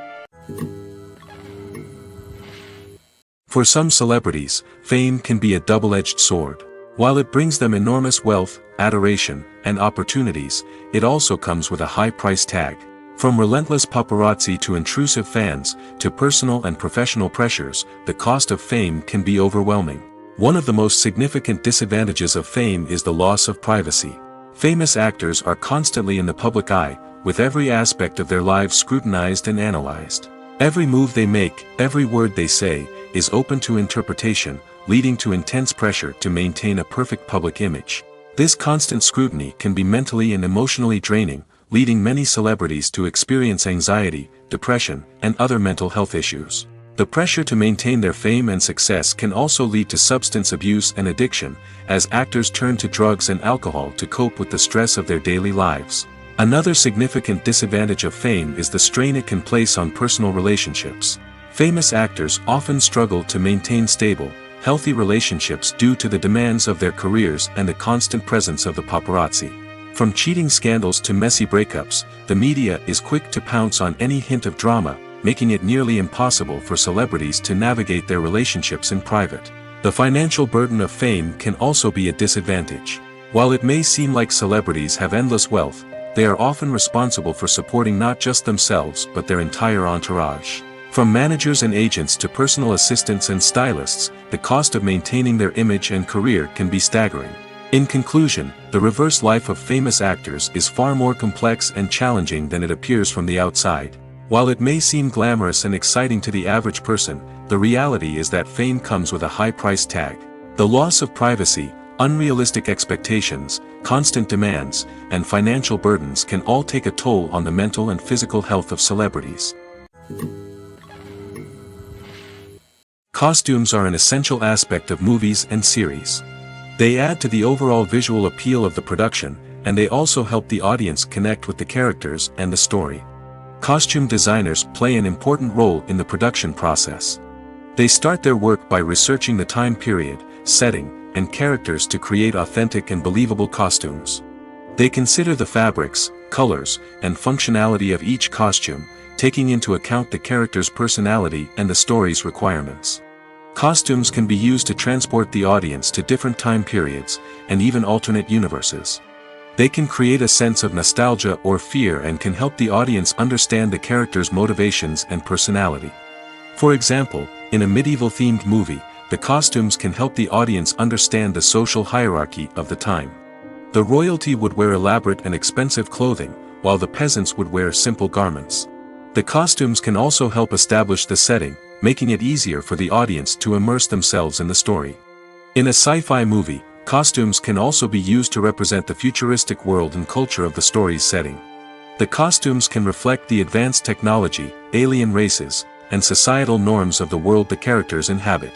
For some celebrities, fame can be a double-edged sword. While it brings them enormous wealth, adoration, and opportunities, it also comes with a high price tag. From relentless paparazzi to intrusive fans, to personal and professional pressures, the cost of fame can be overwhelming. One of the most significant disadvantages of fame is the loss of privacy. Famous actors are constantly in the public eye, with every aspect of their lives scrutinized and analyzed. Every move they make, every word they say, is open to interpretation, leading to intense pressure to maintain a perfect public image. This constant scrutiny can be mentally and emotionally draining, leading many celebrities to experience anxiety, depression, and other mental health issues. The pressure to maintain their fame and success can also lead to substance abuse and addiction, as actors turn to drugs and alcohol to cope with the stress of their daily lives. Another significant disadvantage of fame is the strain it can place on personal relationships. Famous actors often struggle to maintain stable, healthy relationships due to the demands of their careers and the constant presence of the paparazzi. From cheating scandals to messy breakups, the media is quick to pounce on any hint of drama, making it nearly impossible for celebrities to navigate their relationships in private. The financial burden of fame can also be a disadvantage. While it may seem like celebrities have endless wealth, they are often responsible for supporting not just themselves but their entire entourage. From managers and agents to personal assistants and stylists, the cost of maintaining their image and career can be staggering. In conclusion, the reverse life of famous actors is far more complex and challenging than it appears from the outside. While it may seem glamorous and exciting to the average person, the reality is that fame comes with a high price tag. The loss of privacy, Unrealistic expectations, constant demands, and financial burdens can all take a toll on the mental and physical health of celebrities. Costumes are an essential aspect of movies and series. They add to the overall visual appeal of the production, and they also help the audience connect with the characters and the story. Costume designers play an important role in the production process. They start their work by researching the time period, setting, and characters to create authentic and believable costumes. They consider the fabrics, colors, and functionality of each costume, taking into account the character's personality and the story's requirements. Costumes can be used to transport the audience to different time periods, and even alternate universes. They can create a sense of nostalgia or fear and can help the audience understand the character's motivations and personality. For example, in a medieval-themed movie, the costumes can help the audience understand the social hierarchy of the time. The royalty would wear elaborate and expensive clothing, while the peasants would wear simple garments. The costumes can also help establish the setting, making it easier for the audience to immerse themselves in the story. In a sci-fi movie, costumes can also be used to represent the futuristic world and culture of the story's setting. The costumes can reflect the advanced technology, alien races, and societal norms of the world the characters inhabit.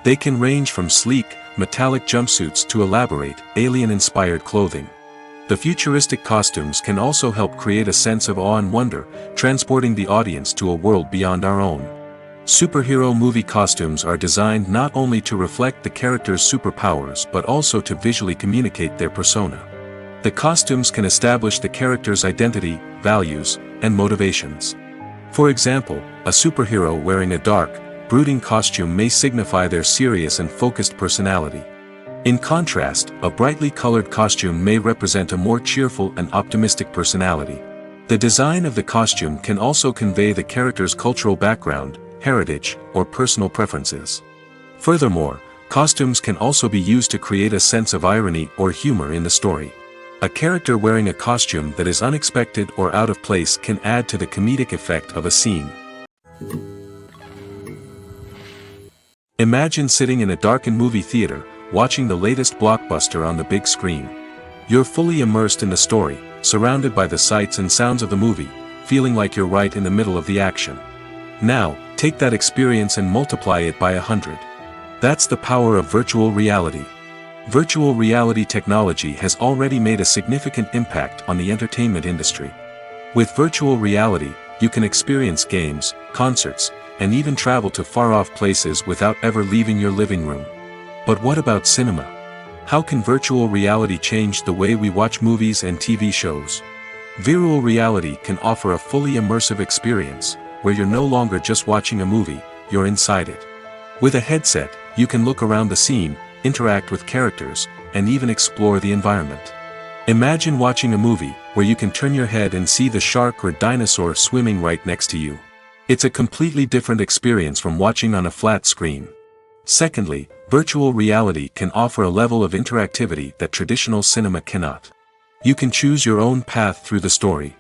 They can range from sleek, metallic jumpsuits to elaborate, alien-inspired clothing. The futuristic costumes can also help create a sense of awe and wonder, transporting the audience to a world beyond our own. Superhero movie costumes are designed not only to reflect the character's superpowers but also to visually communicate their persona. The costumes can establish the character's identity, values, and motivations. For example, a superhero wearing a dark, brooding costume may signify their serious and focused personality. In contrast, a brightly colored costume may represent a more cheerful and optimistic personality. The design of the costume can also convey the character's cultural background, heritage, or personal preferences. Furthermore, costumes can also be used to create a sense of irony or humor in the story. A character wearing a costume that is unexpected or out of place can add to the comedic effect of a scene. Imagine sitting in a darkened movie theater, watching the latest blockbuster on the big screen. You're fully immersed in the story, surrounded by the sights and sounds of the movie, feeling like you're right in the middle of the action. Now, take that experience and multiply it by 100. That's the power of virtual reality. Virtual reality technology has already made a significant impact on the entertainment industry. With virtual reality, you can experience games, concerts, and even travel to far-off places without ever leaving your living room. But what about cinema? How can virtual reality change the way we watch movies and TV shows? Virtual reality can offer a fully immersive experience, where you're no longer just watching a movie, you're inside it. With a headset, you can look around the scene, interact with characters, and even explore the environment. Imagine watching a movie where you can turn your head and see the shark or dinosaur swimming right next to you. It's a completely different experience from watching on a flat screen. Secondly, virtual reality can offer a level of interactivity that traditional cinema cannot. You can choose your own path through the story.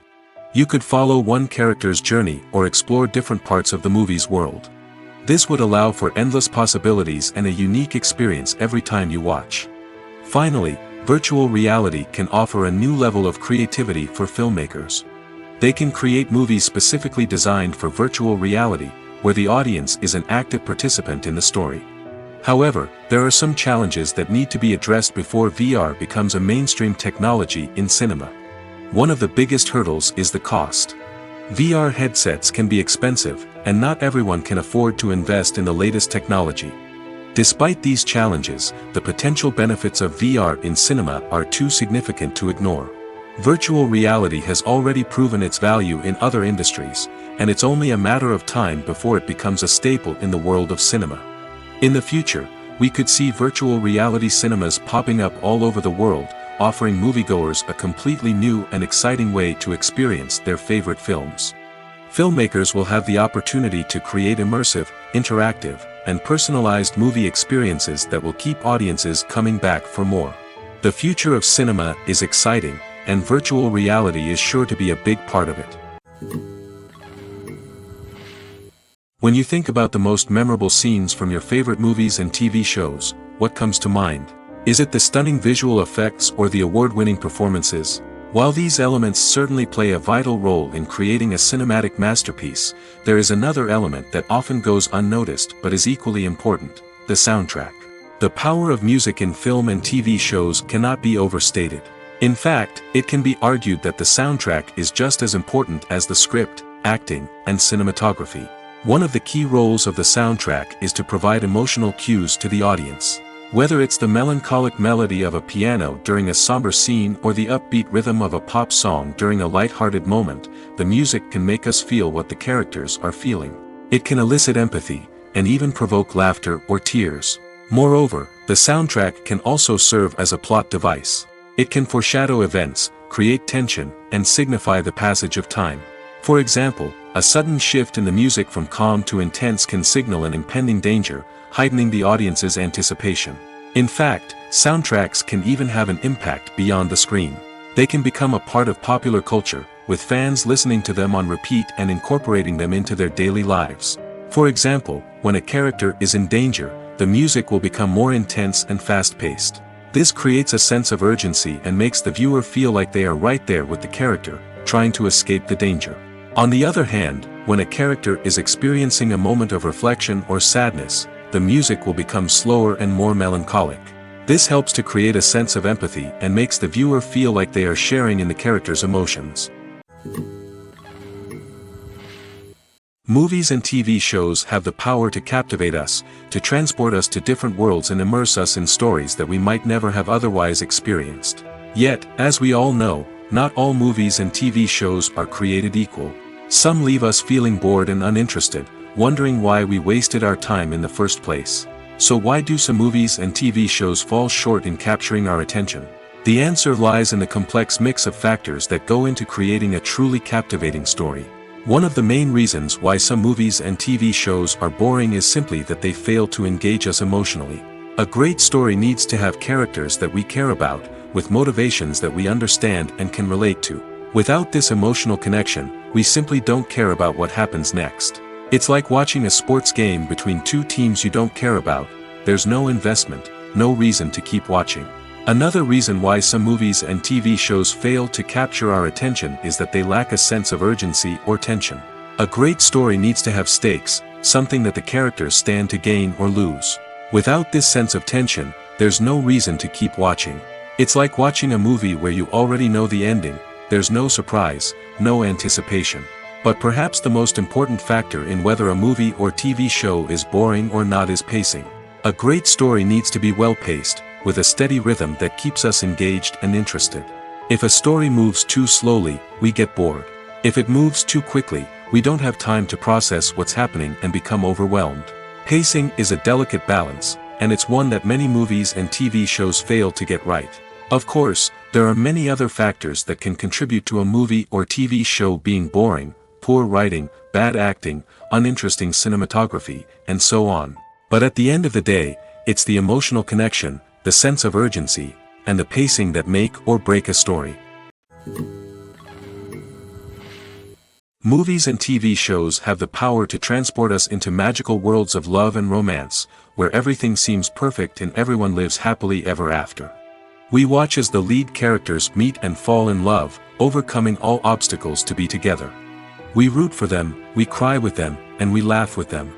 You could follow one character's journey or explore different parts of the movie's world. This would allow for endless possibilities and a unique experience every time you watch. Finally, virtual reality can offer a new level of creativity for filmmakers. They can create movies specifically designed for virtual reality, where the audience is an active participant in the story. However, there are some challenges that need to be addressed before VR becomes a mainstream technology in cinema. One of the biggest hurdles is the cost. VR headsets can be expensive, and not everyone can afford to invest in the latest technology. Despite these challenges, the potential benefits of VR in cinema are too significant to ignore. Virtual reality has already proven its value in other industries, and it's only a matter of time before it becomes a staple in the world of cinema. In the future, we could see virtual reality cinemas popping up all over the world, offering moviegoers a completely new and exciting way to experience their favorite films. Filmmakers will have the opportunity to create immersive, interactive, and personalized movie experiences that will keep audiences coming back for more. The future of cinema is exciting, and virtual reality is sure to be a big part of it. When you think about the most memorable scenes from your favorite movies and TV shows, what comes to mind? Is it the stunning visual effects or the award-winning performances? While these elements certainly play a vital role in creating a cinematic masterpiece, there is another element that often goes unnoticed but is equally important: the soundtrack. The power of music in film and TV shows cannot be overstated. In fact, it can be argued that the soundtrack is just as important as the script, acting, and cinematography. One of the key roles of the soundtrack is to provide emotional cues to the audience. Whether it's the melancholic melody of a piano during a somber scene or the upbeat rhythm of a pop song during a light-hearted moment, the music can make us feel what the characters are feeling. It can elicit empathy, and even provoke laughter or tears. Moreover, the soundtrack can also serve as a plot device. It can foreshadow events, create tension, and signify the passage of time. For example, a sudden shift in the music from calm to intense can signal an impending danger, heightening the audience's anticipation. In fact, soundtracks can even have an impact beyond the screen. They can become a part of popular culture, with fans listening to them on repeat and incorporating them into their daily lives. For example, when a character is in danger, the music will become more intense and fast-paced. This creates a sense of urgency and makes the viewer feel like they are right there with the character, trying to escape the danger. On the other hand, when a character is experiencing a moment of reflection or sadness, the music will become slower and more melancholic. This helps to create a sense of empathy and makes the viewer feel like they are sharing in the character's emotions. Movies and TV shows have the power to captivate us, to transport us to different worlds and immerse us in stories that we might never have otherwise experienced. Yet, as we all know, not all movies and TV shows are created equal. Some leave us feeling bored and uninterested, wondering why we wasted our time in the first place. So why do some movies and TV shows fall short in capturing our attention? The answer lies in the complex mix of factors that go into creating a truly captivating story. One of the main reasons why some movies and TV shows are boring is simply that they fail to engage us emotionally. A great story needs to have characters that we care about, with motivations that we understand and can relate to. Without this emotional connection, we simply don't care about what happens next. It's like watching a sports game between two teams you don't care about. There's no investment, no reason to keep watching. Another reason why some movies and TV shows fail to capture our attention is that they lack a sense of urgency or tension. A great story needs to have stakes, something that the characters stand to gain or lose. Without this sense of tension, there's no reason to keep watching. It's like watching a movie where you already know the ending. There's no surprise, no anticipation. But perhaps the most important factor in whether a movie or TV show is boring or not is pacing. A great story needs to be well-paced, with a steady rhythm that keeps us engaged and interested. If a story moves too slowly, we get bored. If it moves too quickly, we don't have time to process what's happening and become overwhelmed. Pacing is a delicate balance, and it's one that many movies and TV shows fail to get right. Of course, there are many other factors that can contribute to a movie or TV show being boring: poor writing, bad acting, uninteresting cinematography, and so on. But at the end of the day, it's the emotional connection, the sense of urgency, and the pacing that make or break a story. Movies and TV shows have the power to transport us into magical worlds of love and romance, where everything seems perfect and everyone lives happily ever after. We watch as the lead characters meet and fall in love, overcoming all obstacles to be together. We root for them, we cry with them, and we laugh with them.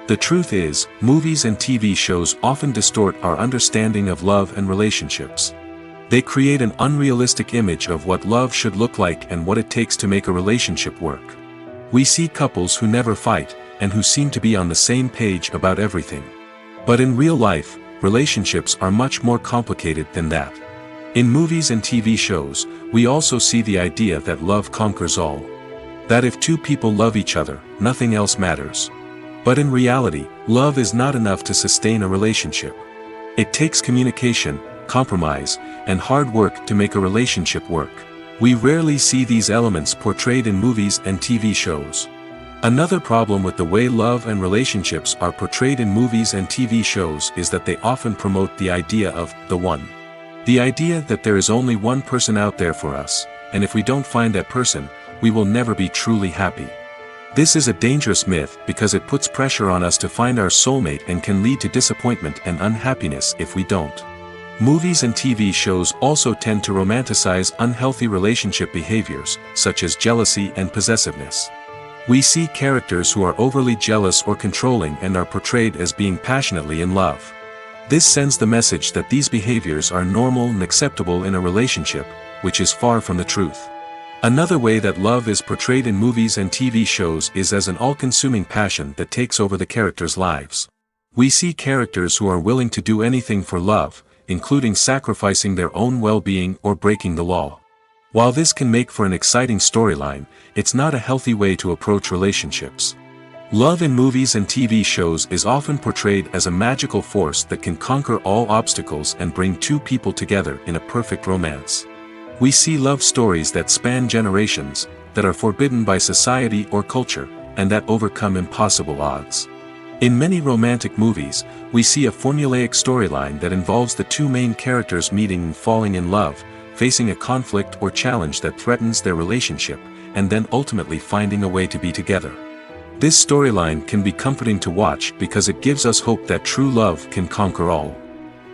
The truth is, movies and TV shows often distort our understanding of love and relationships. They create an unrealistic image of what love should look like and what it takes to make a relationship work. We see couples who never fight, and who seem to be on the same page about everything. But in real life, relationships are much more complicated than that. In movies and TV shows, we also see the idea that love conquers all. That if two people love each other, nothing else matters. But in reality, love is not enough to sustain a relationship. It takes communication, compromise, and hard work to make a relationship work. We rarely see these elements portrayed in movies and TV shows. Another problem with the way love and relationships are portrayed in movies and TV shows is that they often promote the idea of the one. The idea that there is only one person out there for us, and if we don't find that person, we will never be truly happy. This is a dangerous myth because it puts pressure on us to find our soulmate and can lead to disappointment and unhappiness if we don't. Movies and TV shows also tend to romanticize unhealthy relationship behaviors, such as jealousy and possessiveness. We see characters who are overly jealous or controlling and are portrayed as being passionately in love. This sends the message that these behaviors are normal and acceptable in a relationship, which is far from the truth. Another way that love is portrayed in movies and TV shows is as an all-consuming passion that takes over the characters' lives. We see characters who are willing to do anything for love, including sacrificing their own well-being or breaking the law. While this can make for an exciting storyline, it's not a healthy way to approach relationships. Love in movies and TV shows is often portrayed as a magical force that can conquer all obstacles and bring two people together in a perfect romance. We see love stories that span generations, that are forbidden by society or culture, and that overcome impossible odds. In many romantic movies, we see a formulaic storyline that involves the two main characters meeting and falling in love, facing a conflict or challenge that threatens their relationship, and then ultimately finding a way to be together. This storyline can be comforting to watch because it gives us hope that true love can conquer all.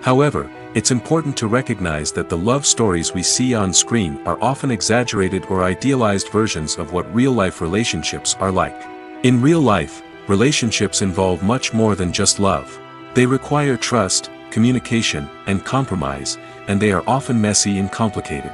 However, it's important to recognize that the love stories we see on screen are often exaggerated or idealized versions of what real-life relationships are like. In real life, relationships involve much more than just love. They require trust, communication, and compromise, and they are often messy and complicated.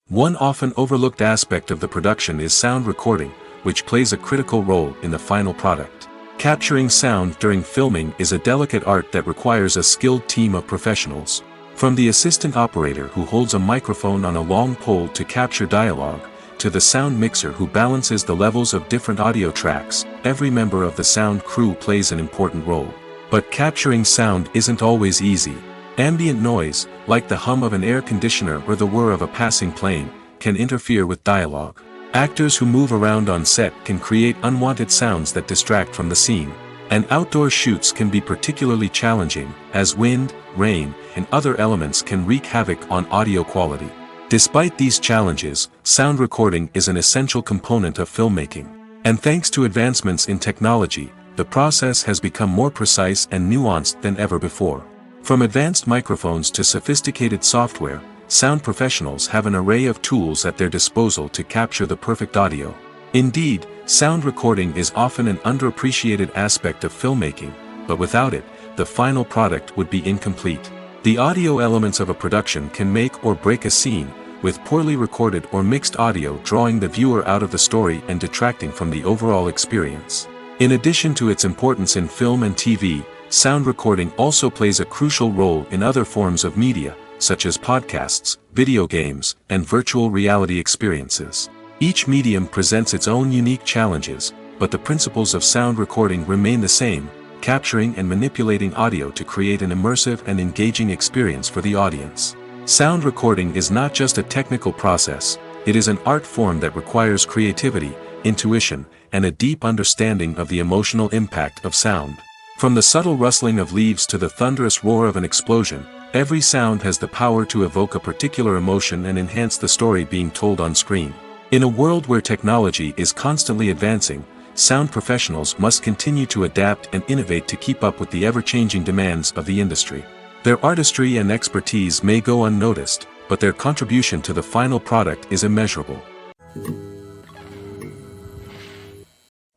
One often overlooked aspect of the production is sound recording, which plays a critical role in the final product. Capturing sound during filming is a delicate art that requires a skilled team of professionals. From the assistant operator who holds a microphone on a long pole to capture dialogue, to the sound mixer who balances the levels of different audio tracks, every member of the sound crew plays an important role. But capturing sound isn't always easy. Ambient noise, like the hum of an air conditioner or the whir of a passing plane, can interfere with dialogue. Actors who move around on set can create unwanted sounds that distract from the scene. And outdoor shoots can be particularly challenging, as wind, rain, and other elements can wreak havoc on audio quality. Despite these challenges, sound recording is an essential component of filmmaking. And thanks to advancements in technology, the process has become more precise and nuanced than ever before. From advanced microphones to sophisticated software, sound professionals have an array of tools at their disposal to capture the perfect audio. Indeed, sound recording is often an underappreciated aspect of filmmaking, but without it, the final product would be incomplete. The audio elements of a production can make or break a scene, with poorly recorded or mixed audio drawing the viewer out of the story and detracting from the overall experience. In addition to its importance in film and TV, sound recording also plays a crucial role in other forms of media, such as podcasts, video games, and virtual reality experiences. Each medium presents its own unique challenges, but the principles of sound recording remain the same: capturing and manipulating audio to create an immersive and engaging experience for the audience. Sound recording is not just a technical process, it is an art form that requires creativity, intuition, and a deep understanding of the emotional impact of sound. From the subtle rustling of leaves to the thunderous roar of an explosion, every sound has the power to evoke a particular emotion and enhance the story being told on screen. In a world where technology is constantly advancing, sound professionals must continue to adapt and innovate to keep up with the ever-changing demands of the industry. Their artistry and expertise may go unnoticed, but their contribution to the final product is immeasurable.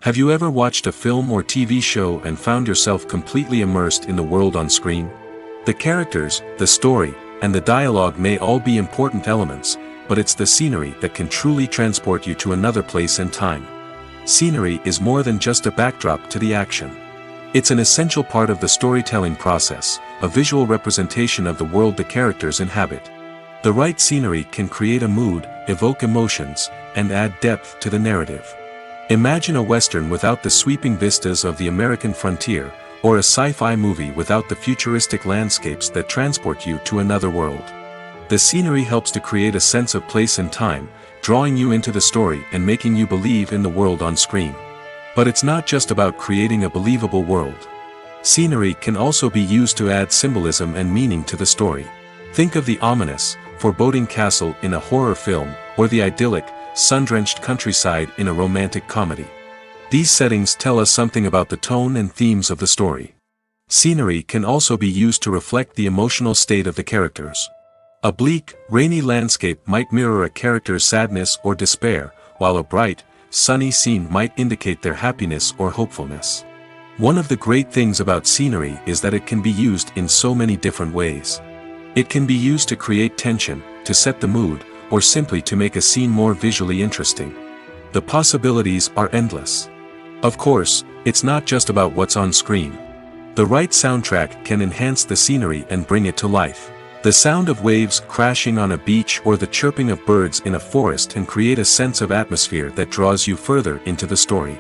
Have you ever watched a film or TV show and found yourself completely immersed in the world on screen? The characters, the story, and the dialogue may all be important elements, but it's the scenery that can truly transport you to another place and time. Scenery is more than just a backdrop to the action. It's an essential part of the storytelling process, a visual representation of the world the characters inhabit. The right scenery can create a mood, evoke emotions, and add depth to the narrative. Imagine a Western without the sweeping vistas of the American frontier, or a sci-fi movie without the futuristic landscapes that transport you to another world. The scenery helps to create a sense of place and time, drawing you into the story and making you believe in the world on screen. But it's not just about creating a believable world. Scenery can also be used to add symbolism and meaning to the story. Think of the ominous, foreboding castle in a horror film, or the idyllic, sun-drenched countryside in a romantic comedy. These settings tell us something about the tone and themes of the story. Scenery can also be used to reflect the emotional state of the characters. A bleak, rainy landscape might mirror a character's sadness or despair, while a bright, sunny scene might indicate their happiness or hopefulness. One of the great things about scenery is that it can be used in so many different ways. It can be used to create tension, to set the mood, or simply to make a scene more visually interesting. The possibilities are endless. Of course, it's not just about what's on screen. The right soundtrack can enhance the scenery and bring it to life. The sound of waves crashing on a beach or the chirping of birds in a forest can create a sense of atmosphere that draws you further into the story.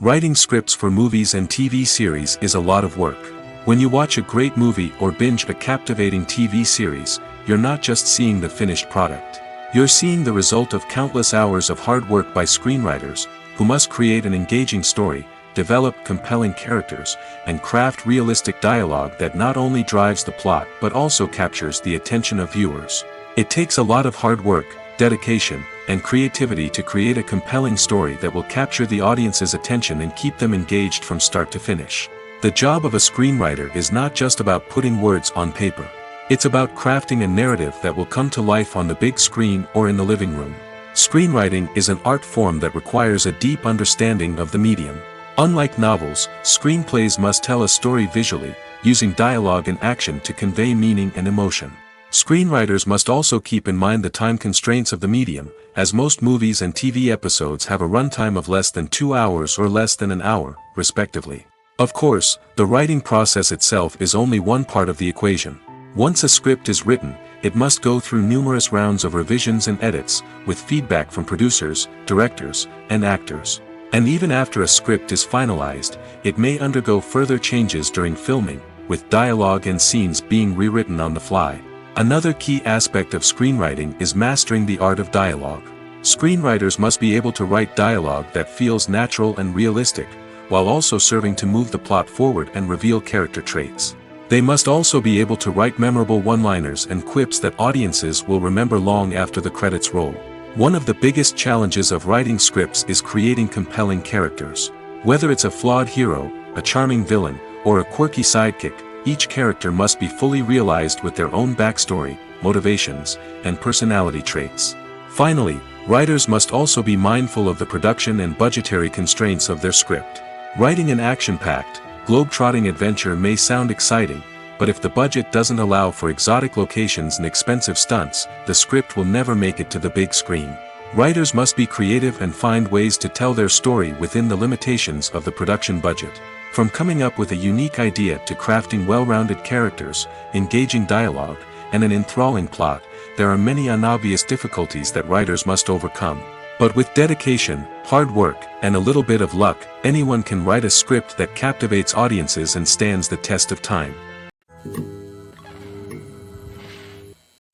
Writing scripts for movies and TV series is a lot of work. When you watch a great movie or binge a captivating TV series, you're not just seeing the finished product. You're seeing the result of countless hours of hard work by screenwriters, who must create an engaging story, develop compelling characters, and craft realistic dialogue that not only drives the plot but also captures the attention of viewers. It takes a lot of hard work, dedication, and creativity to create a compelling story that will capture the audience's attention and keep them engaged from start to finish. The job of a screenwriter is not just about putting words on paper. It's about crafting a narrative that will come to life on the big screen or in the living room. Screenwriting is an art form that requires a deep understanding of the medium. Unlike novels, screenplays must tell a story visually, using dialogue and action to convey meaning and emotion. Screenwriters must also keep in mind the time constraints of the medium, as most movies and TV episodes have a runtime of less than 2 hours or less than an hour, respectively. Of course, the writing process itself is only one part of the equation. Once a script is written, it must go through numerous rounds of revisions and edits, with feedback from producers, directors, and actors. And even after a script is finalized, it may undergo further changes during filming, with dialogue and scenes being rewritten on the fly. Another key aspect of screenwriting is mastering the art of dialogue. Screenwriters must be able to write dialogue that feels natural and realistic, while also serving to move the plot forward and reveal character traits. They must also be able to write memorable one-liners and quips that audiences will remember long after the credits roll. One of the biggest challenges of writing scripts is creating compelling characters. Whether it's a flawed hero, a charming villain, or a quirky sidekick, each character must be fully realized with their own backstory, motivations, and personality traits. Finally, writers must also be mindful of the production and budgetary constraints of their script. Writing an action-packed, globe-trotting adventure may sound exciting, but if the budget doesn't allow for exotic locations and expensive stunts, the script will never make it to the big screen. Writers must be creative and find ways to tell their story within the limitations of the production budget. From coming up with a unique idea to crafting well-rounded characters, engaging dialogue, and an enthralling plot, there are many unobvious difficulties that writers must overcome. But with dedication, hard work, and a little bit of luck, anyone can write a script that captivates audiences and stands the test of time.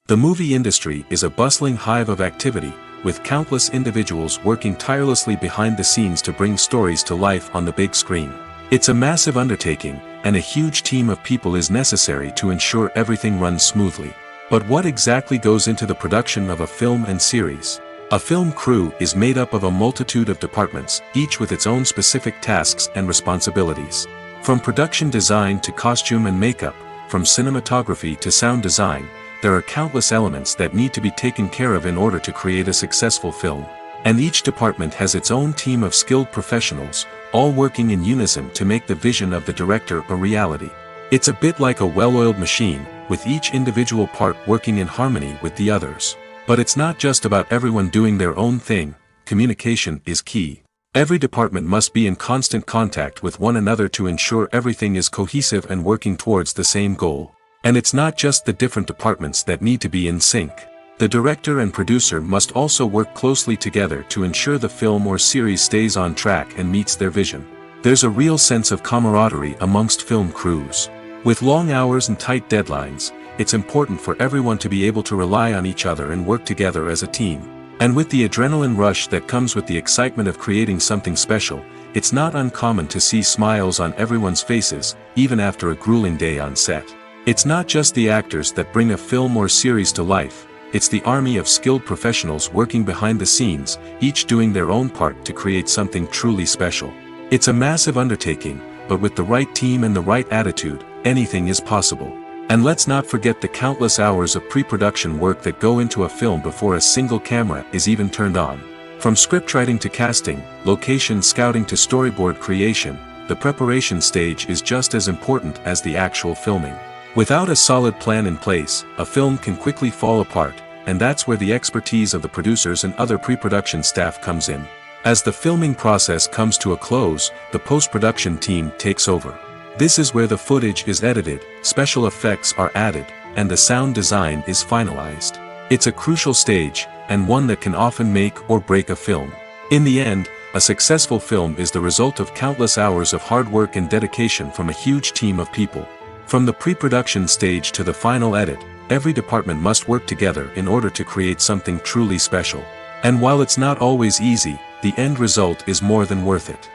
The movie industry is a bustling hive of activity, with countless individuals working tirelessly behind the scenes to bring stories to life on the big screen. It's a massive undertaking, and a huge team of people is necessary to ensure everything runs smoothly. But what exactly goes into the production of a film and series? A film crew is made up of a multitude of departments, each with its own specific tasks and responsibilities. From production design to costume and makeup, from cinematography to sound design, there are countless elements that need to be taken care of in order to create a successful film. And each department has its own team of skilled professionals, all working in unison to make the vision of the director a reality. It's a bit like a well-oiled machine, with each individual part working in harmony with the others. But it's not just about everyone doing their own thing. Communication is key. Every department must be in constant contact with one another to ensure everything is cohesive and working towards the same goal. And it's not just the different departments that need to be in sync. The director and producer must also work closely together to ensure the film or series stays on track and meets their vision. There's a real sense of camaraderie amongst film crews. With long hours and tight deadlines, it's important for everyone to be able to rely on each other and work together as a team. And with the adrenaline rush that comes with the excitement of creating something special, it's not uncommon to see smiles on everyone's faces, even after a grueling day on set. It's not just the actors that bring a film or series to life. It's the army of skilled professionals working behind the scenes, each doing their own part to create something truly special. It's a massive undertaking, but with the right team and the right attitude, anything is possible. And let's not forget the countless hours of pre-production work that go into a film before a single camera is even turned on. From scriptwriting to casting, location scouting to storyboard creation, the preparation stage is just as important as the actual filming. Without a solid plan in place, a film can quickly fall apart, and that's where the expertise of the producers and other pre-production staff comes in. As the filming process comes to a close, the post-production team takes over. This is where the footage is edited, special effects are added, and the sound design is finalized. It's a crucial stage, and one that can often make or break a film. In the end, a successful film is the result of countless hours of hard work and dedication from a huge team of people. From the pre-production stage to the final edit, every department must work together in order to create something truly special. And while it's not always easy, the end result is more than worth it.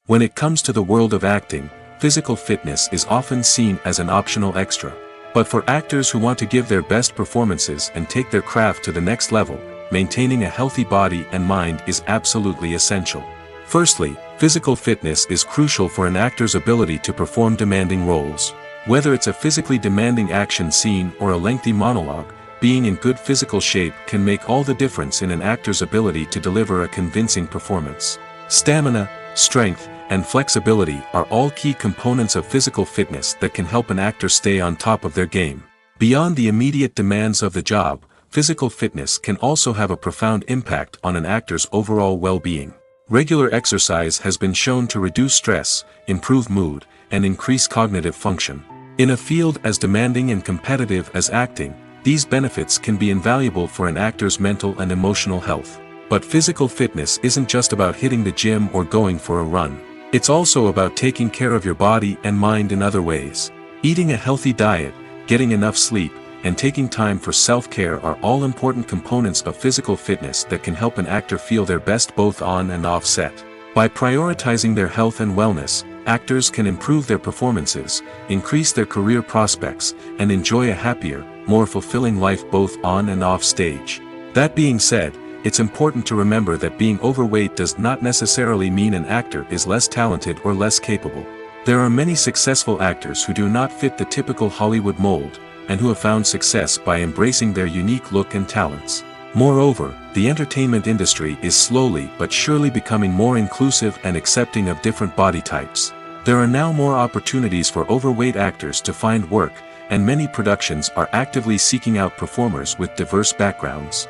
When it comes to the world of acting, physical fitness is often seen as an optional extra. But for actors who want to give their best performances and take their craft to the next level, maintaining a healthy body and mind is absolutely essential. Firstly, physical fitness is crucial for an actor's ability to perform demanding roles. Whether it's a physically demanding action scene or a lengthy monologue, being in good physical shape can make all the difference in an actor's ability to deliver a convincing performance. Stamina, strength, and flexibility are all key components of physical fitness that can help an actor stay on top of their game. Beyond the immediate demands of the job, physical fitness can also have a profound impact on an actor's overall well-being. Regular exercise has been shown to reduce stress, improve mood, and increase cognitive function. In a field as demanding and competitive as acting, these benefits can be invaluable for an actor's mental and emotional health. But physical fitness isn't just about hitting the gym or going for a run. It's also about taking care of your body and mind in other ways. Eating a healthy diet, getting enough sleep, and taking time for self-care are all important components of physical fitness that can help an actor feel their best both on and off set. By prioritizing their health and wellness, actors can improve their performances, increase their career prospects, and enjoy a happier, more fulfilling life both on and off stage. That being said, it's important to remember that being overweight does not necessarily mean an actor is less talented or less capable. There are many successful actors who do not fit the typical Hollywood mold, and who have found success by embracing their unique look and talents. Moreover, the entertainment industry is slowly but surely becoming more inclusive and accepting of different body types. There are now more opportunities for overweight actors to find work, and many productions are actively seeking out performers with diverse backgrounds.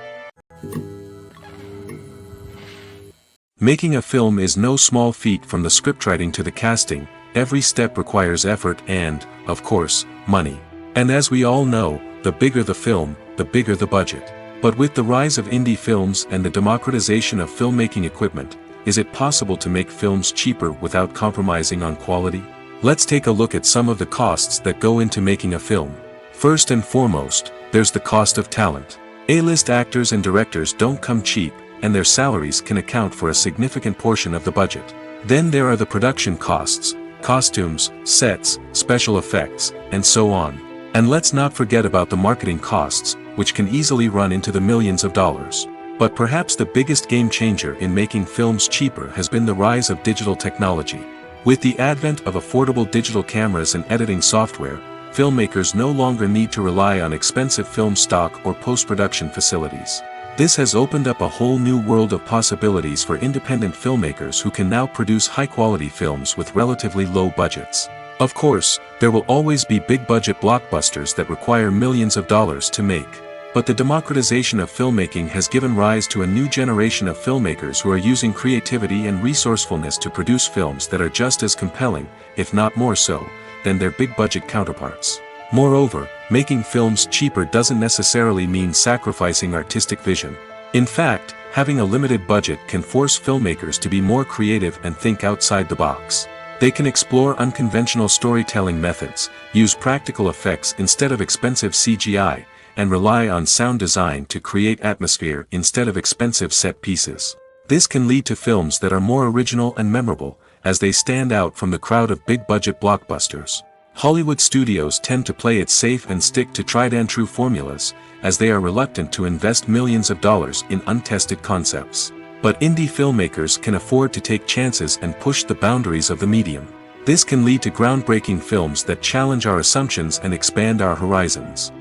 Making a film is no small feat. From the scriptwriting to the casting, every step requires effort and, of course, money. And as we all know, the bigger the film, the bigger the budget. But with the rise of indie films and the democratization of filmmaking equipment, is it possible to make films cheaper without compromising on quality? Let's take a look at some of the costs that go into making a film. First and foremost, there's the cost of talent. A-list actors and directors don't come cheap, and their salaries can account for a significant portion of the budget. Then there are the production costs, costumes, sets, special effects, and so on. And let's not forget about the marketing costs, which can easily run into the millions of dollars. But perhaps the biggest game changer in making films cheaper has been the rise of digital technology. With the advent of affordable digital cameras and editing software, filmmakers no longer need to rely on expensive film stock or post-production facilities. This has opened up a whole new world of possibilities for independent filmmakers who can now produce high-quality films with relatively low budgets. Of course, there will always be big-budget blockbusters that require millions of dollars to make. But the democratization of filmmaking has given rise to a new generation of filmmakers who are using creativity and resourcefulness to produce films that are just as compelling, if not more so, than their big-budget counterparts. Moreover, making films cheaper doesn't necessarily mean sacrificing artistic vision. In fact, having a limited budget can force filmmakers to be more creative and think outside the box. They can explore unconventional storytelling methods, use practical effects instead of expensive CGI, and rely on sound design to create atmosphere instead of expensive set pieces. This can lead to films that are more original and memorable, as they stand out from the crowd of big-budget blockbusters. Hollywood studios tend to play it safe and stick to tried-and-true formulas, as they are reluctant to invest millions of dollars in untested concepts. But indie filmmakers can afford to take chances and push the boundaries of the medium. This can lead to groundbreaking films that challenge our assumptions and expand our horizons.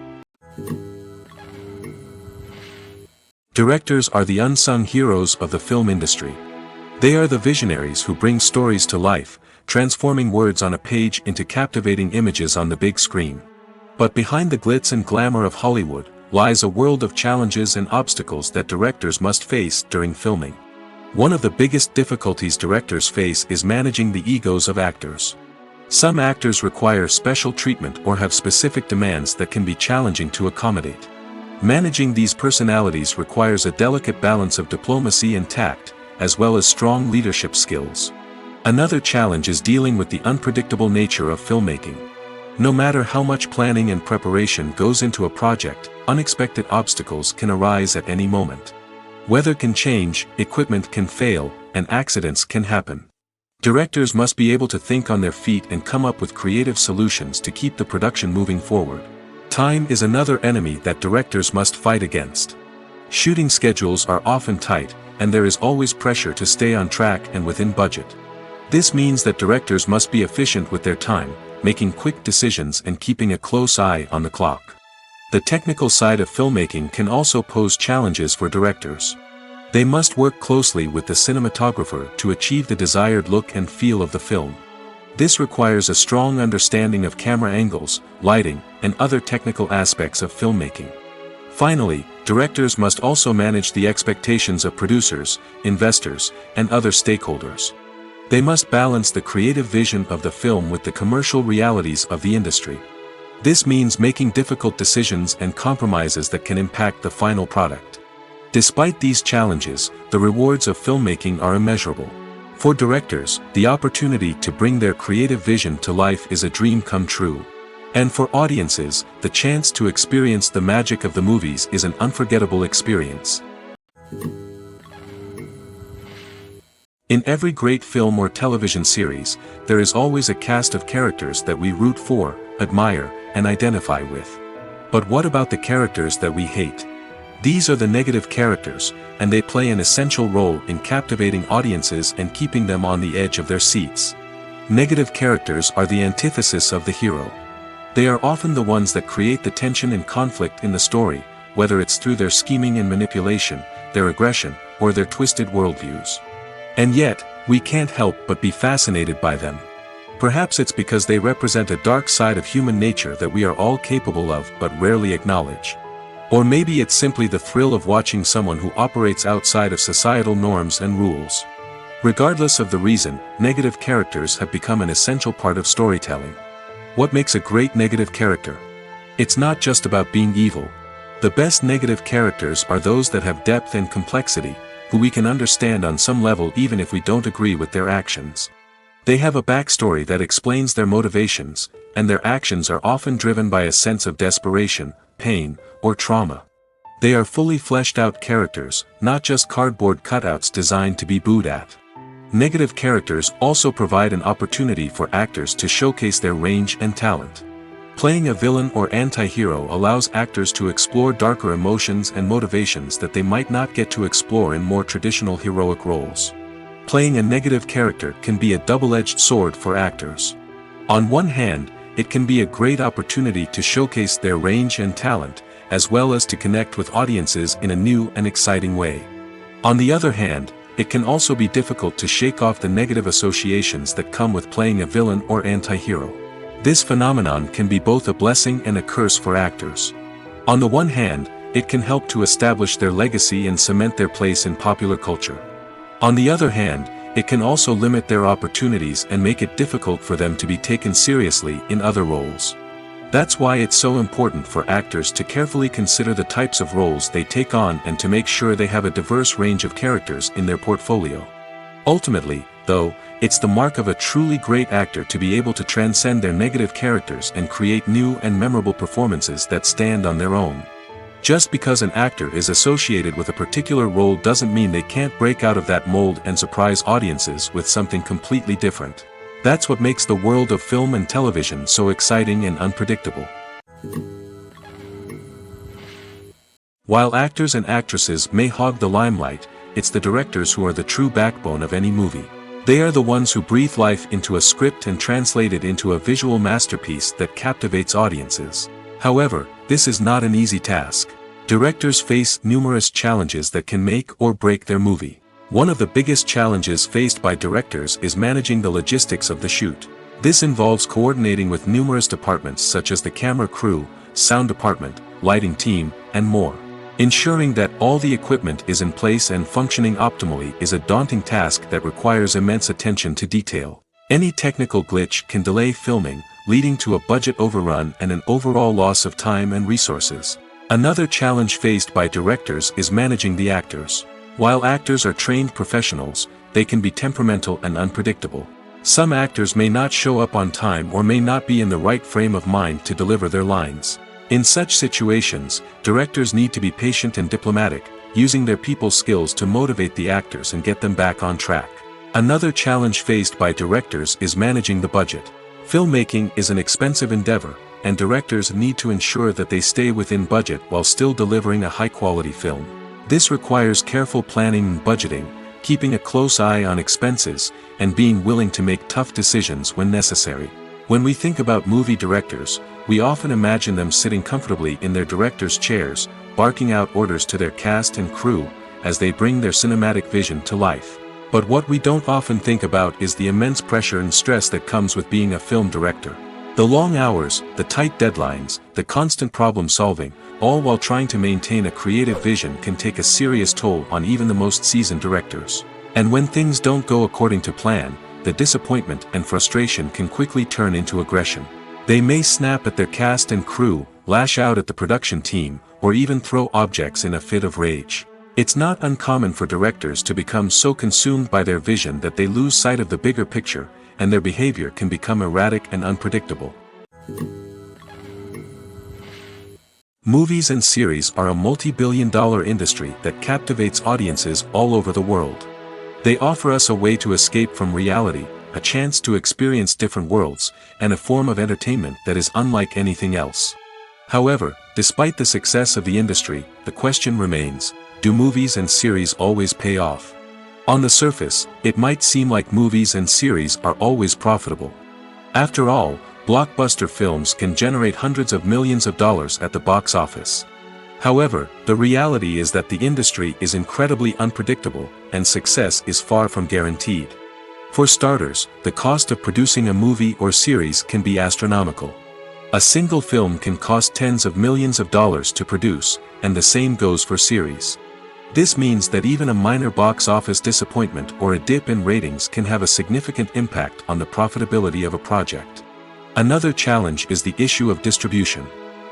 Directors are the unsung heroes of the film industry. They are the visionaries who bring stories to life, transforming words on a page into captivating images on the big screen. But behind the glitz and glamour of Hollywood lies a world of challenges and obstacles that directors must face during filming. One of the biggest difficulties directors face is managing the egos of actors. Some actors require special treatment or have specific demands that can be challenging to accommodate. Managing these personalities requires a delicate balance of diplomacy and tact, as well as strong leadership skills. Another challenge is dealing with the unpredictable nature of filmmaking. No matter how much planning and preparation goes into a project, unexpected obstacles can arise at any moment. Weather can change, equipment can fail, and accidents can happen. Directors must be able to think on their feet and come up with creative solutions to keep the production moving forward. Time is another enemy that directors must fight against. Shooting schedules are often tight, and there is always pressure to stay on track and within budget. This means that directors must be efficient with their time, making quick decisions and keeping a close eye on the clock. The technical side of filmmaking can also pose challenges for directors. They must work closely with the cinematographer to achieve the desired look and feel of the film. This requires a strong understanding of camera angles, lighting, and other technical aspects of filmmaking. Finally, directors must also manage the expectations of producers, investors, and other stakeholders. They must balance the creative vision of the film with the commercial realities of the industry. This means making difficult decisions and compromises that can impact the final product. Despite these challenges, the rewards of filmmaking are immeasurable. For directors, the opportunity to bring their creative vision to life is a dream come true. And for audiences, the chance to experience the magic of the movies is an unforgettable experience. In every great film or television series, there is always a cast of characters that we root for, admire, and identify with. But what about the characters that we hate? These are the negative characters, and they play an essential role in captivating audiences and keeping them on the edge of their seats. Negative characters are the antithesis of the hero. They are often the ones that create the tension and conflict in the story, whether it's through their scheming and manipulation, their aggression, or their twisted worldviews. And yet, we can't help but be fascinated by them. Perhaps it's because they represent a dark side of human nature that we are all capable of but rarely acknowledge. Or maybe it's simply the thrill of watching someone who operates outside of societal norms and rules. Regardless of the reason, negative characters have become an essential part of storytelling. What makes a great negative character? It's not just about being evil. The best negative characters are those that have depth and complexity, who we can understand on some level even if we don't agree with their actions. They have a backstory that explains their motivations, and their actions are often driven by a sense of desperation, pain, or trauma. They are fully fleshed out characters, not just cardboard cutouts designed to be booed at. Negative characters also provide an opportunity for actors to showcase their range and talent. Playing a villain or anti-hero allows actors to explore darker emotions and motivations that they might not get to explore in more traditional heroic roles. Playing a negative character can be a double-edged sword for actors. On one hand, it can be a great opportunity to showcase their range and talent, as well as to connect with audiences in a new and exciting way. On the other hand, it can also be difficult to shake off the negative associations that come with playing a villain or anti-hero. This phenomenon can be both a blessing and a curse for actors. On the one hand, it can help to establish their legacy and cement their place in popular culture. On the other hand, it can also limit their opportunities and make it difficult for them to be taken seriously in other roles. That's why it's so important for actors to carefully consider the types of roles they take on and to make sure they have a diverse range of characters in their portfolio. Ultimately, though, it's the mark of a truly great actor to be able to transcend their negative characters and create new and memorable performances that stand on their own. Just because an actor is associated with a particular role doesn't mean they can't break out of that mold and surprise audiences with something completely different. That's what makes the world of film and television so exciting and unpredictable. While actors and actresses may hog the limelight, it's the directors who are the true backbone of any movie. They are the ones who breathe life into a script and translate it into a visual masterpiece that captivates audiences. However, this is not an easy task. Directors face numerous challenges that can make or break their movie. One of the biggest challenges faced by directors is managing the logistics of the shoot. This involves coordinating with numerous departments such as the camera crew, sound department, lighting team, and more. Ensuring that all the equipment is in place and functioning optimally is a daunting task that requires immense attention to detail. Any technical glitch can delay filming, leading to a budget overrun and an overall loss of time and resources. Another challenge faced by directors is managing the actors. While actors are trained professionals, they can be temperamental and unpredictable. Some actors may not show up on time or may not be in the right frame of mind to deliver their lines. In such situations, directors need to be patient and diplomatic, using their people skills to motivate the actors and get them back on track. Another challenge faced by directors is managing the budget. Filmmaking is an expensive endeavor, and directors need to ensure that they stay within budget while still delivering a high-quality film. This requires careful planning and budgeting, keeping a close eye on expenses, and being willing to make tough decisions when necessary. When we think about movie directors, we often imagine them sitting comfortably in their director's chairs, barking out orders to their cast and crew, as they bring their cinematic vision to life. But what we don't often think about is the immense pressure and stress that comes with being a film director. The long hours, the tight deadlines, the constant problem solving, all while trying to maintain a creative vision can take a serious toll on even the most seasoned directors. And when things don't go according to plan, the disappointment and frustration can quickly turn into aggression. They may snap at their cast and crew, lash out at the production team, or even throw objects in a fit of rage. It's not uncommon for directors to become so consumed by their vision that they lose sight of the bigger picture, and their behavior can become erratic and unpredictable. Movies and series are a multi-billion-dollar industry that captivates audiences all over the world. They offer us a way to escape from reality, a chance to experience different worlds, and a form of entertainment that is unlike anything else. However, despite the success of the industry, the question remains, do movies and series always pay off? On the surface, it might seem like movies and series are always profitable. After all, blockbuster films can generate hundreds of millions of dollars at the box office. However, the reality is that the industry is incredibly unpredictable, and success is far from guaranteed. For starters, the cost of producing a movie or series can be astronomical. A single film can cost tens of millions of dollars to produce, and the same goes for series. This means that even a minor box office disappointment or a dip in ratings can have a significant impact on the profitability of a project. Another challenge is the issue of distribution.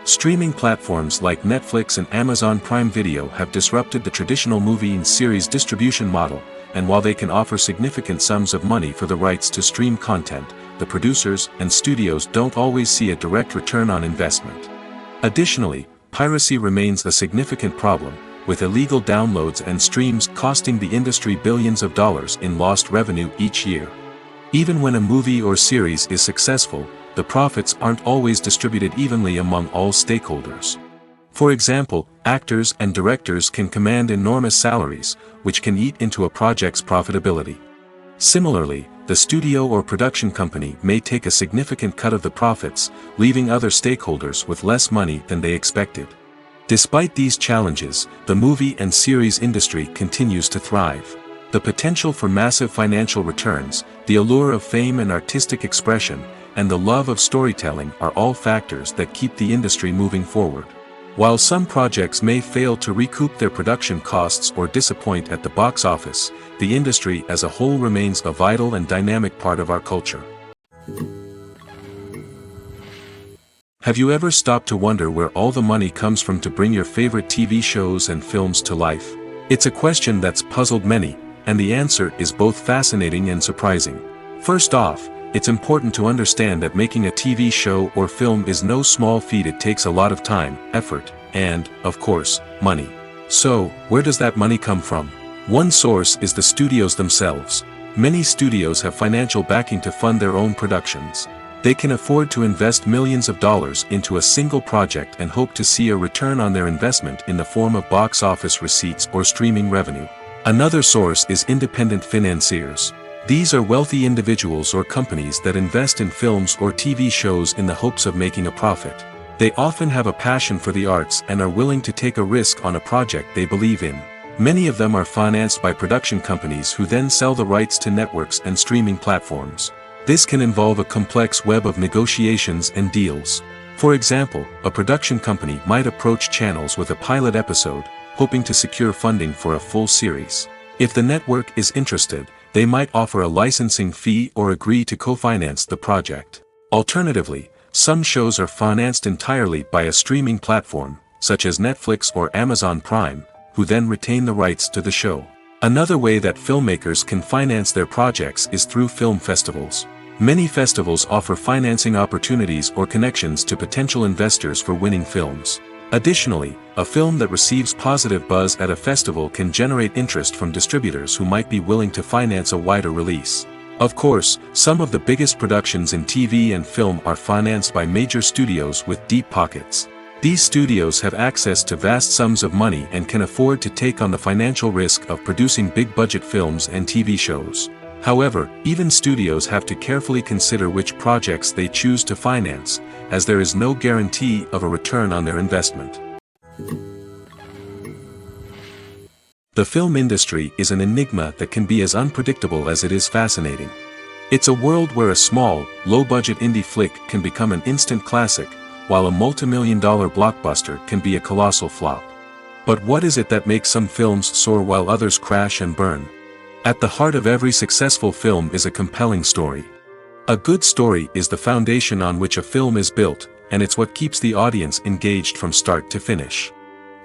Streaming platforms like Netflix and Amazon Prime Video have disrupted the traditional movie and series distribution model, and while they can offer significant sums of money for the rights to stream content, the producers and studios don't always see a direct return on investment. Additionally, piracy remains a significant problem, with illegal downloads and streams costing the industry billions of dollars in lost revenue each year. Even when a movie or series is successful, the profits aren't always distributed evenly among all stakeholders. For example, actors and directors can command enormous salaries, which can eat into a project's profitability. Similarly, the studio or production company may take a significant cut of the profits, leaving other stakeholders with less money than they expected. Despite these challenges, the movie and series industry continues to thrive. The potential for massive financial returns, the allure of fame and artistic expression, and the love of storytelling are all factors that keep the industry moving forward. While some projects may fail to recoup their production costs or disappoint at the box office, the industry as a whole remains a vital and dynamic part of our culture. Have you ever stopped to wonder where all the money comes from to bring your favorite TV shows and films to life? It's a question that's puzzled many, and the answer is both fascinating and surprising. First off, it's important to understand that making a TV show or film is no small feat. It takes a lot of time, effort, and, of course, money. So, where does that money come from? One source is the studios themselves. Many studios have financial backing to fund their own productions. They can afford to invest millions of dollars into a single project and hope to see a return on their investment in the form of box office receipts or streaming revenue. Another source is independent financiers. These are wealthy individuals or companies that invest in films or TV shows in the hopes of making a profit. They often have a passion for the arts and are willing to take a risk on a project they believe in. Many of them are financed by production companies who then sell the rights to networks and streaming platforms. This can involve a complex web of negotiations and deals. For example, a production company might approach channels with a pilot episode, hoping to secure funding for a full series. If the network is interested, they might offer a licensing fee or agree to co-finance the project. Alternatively, some shows are financed entirely by a streaming platform, such as Netflix or Amazon Prime, who then retain the rights to the show. Another way that filmmakers can finance their projects is through film festivals. Many festivals offer financing opportunities or connections to potential investors for winning films. Additionally, a film that receives positive buzz at a festival can generate interest from distributors who might be willing to finance a wider release. Of course, some of the biggest productions in TV and film are financed by major studios with deep pockets. These studios have access to vast sums of money and can afford to take on the financial risk of producing big-budget films and TV shows. However, even studios have to carefully consider which projects they choose to finance, as there is no guarantee of a return on their investment. The film industry is an enigma that can be as unpredictable as it is fascinating. It's a world where a small, low-budget indie flick can become an instant classic, while a multi-million-dollar blockbuster can be a colossal flop. But what is it that makes some films soar while others crash and burn? At the heart of every successful film is a compelling story. A good story is the foundation on which a film is built, and it's what keeps the audience engaged from start to finish.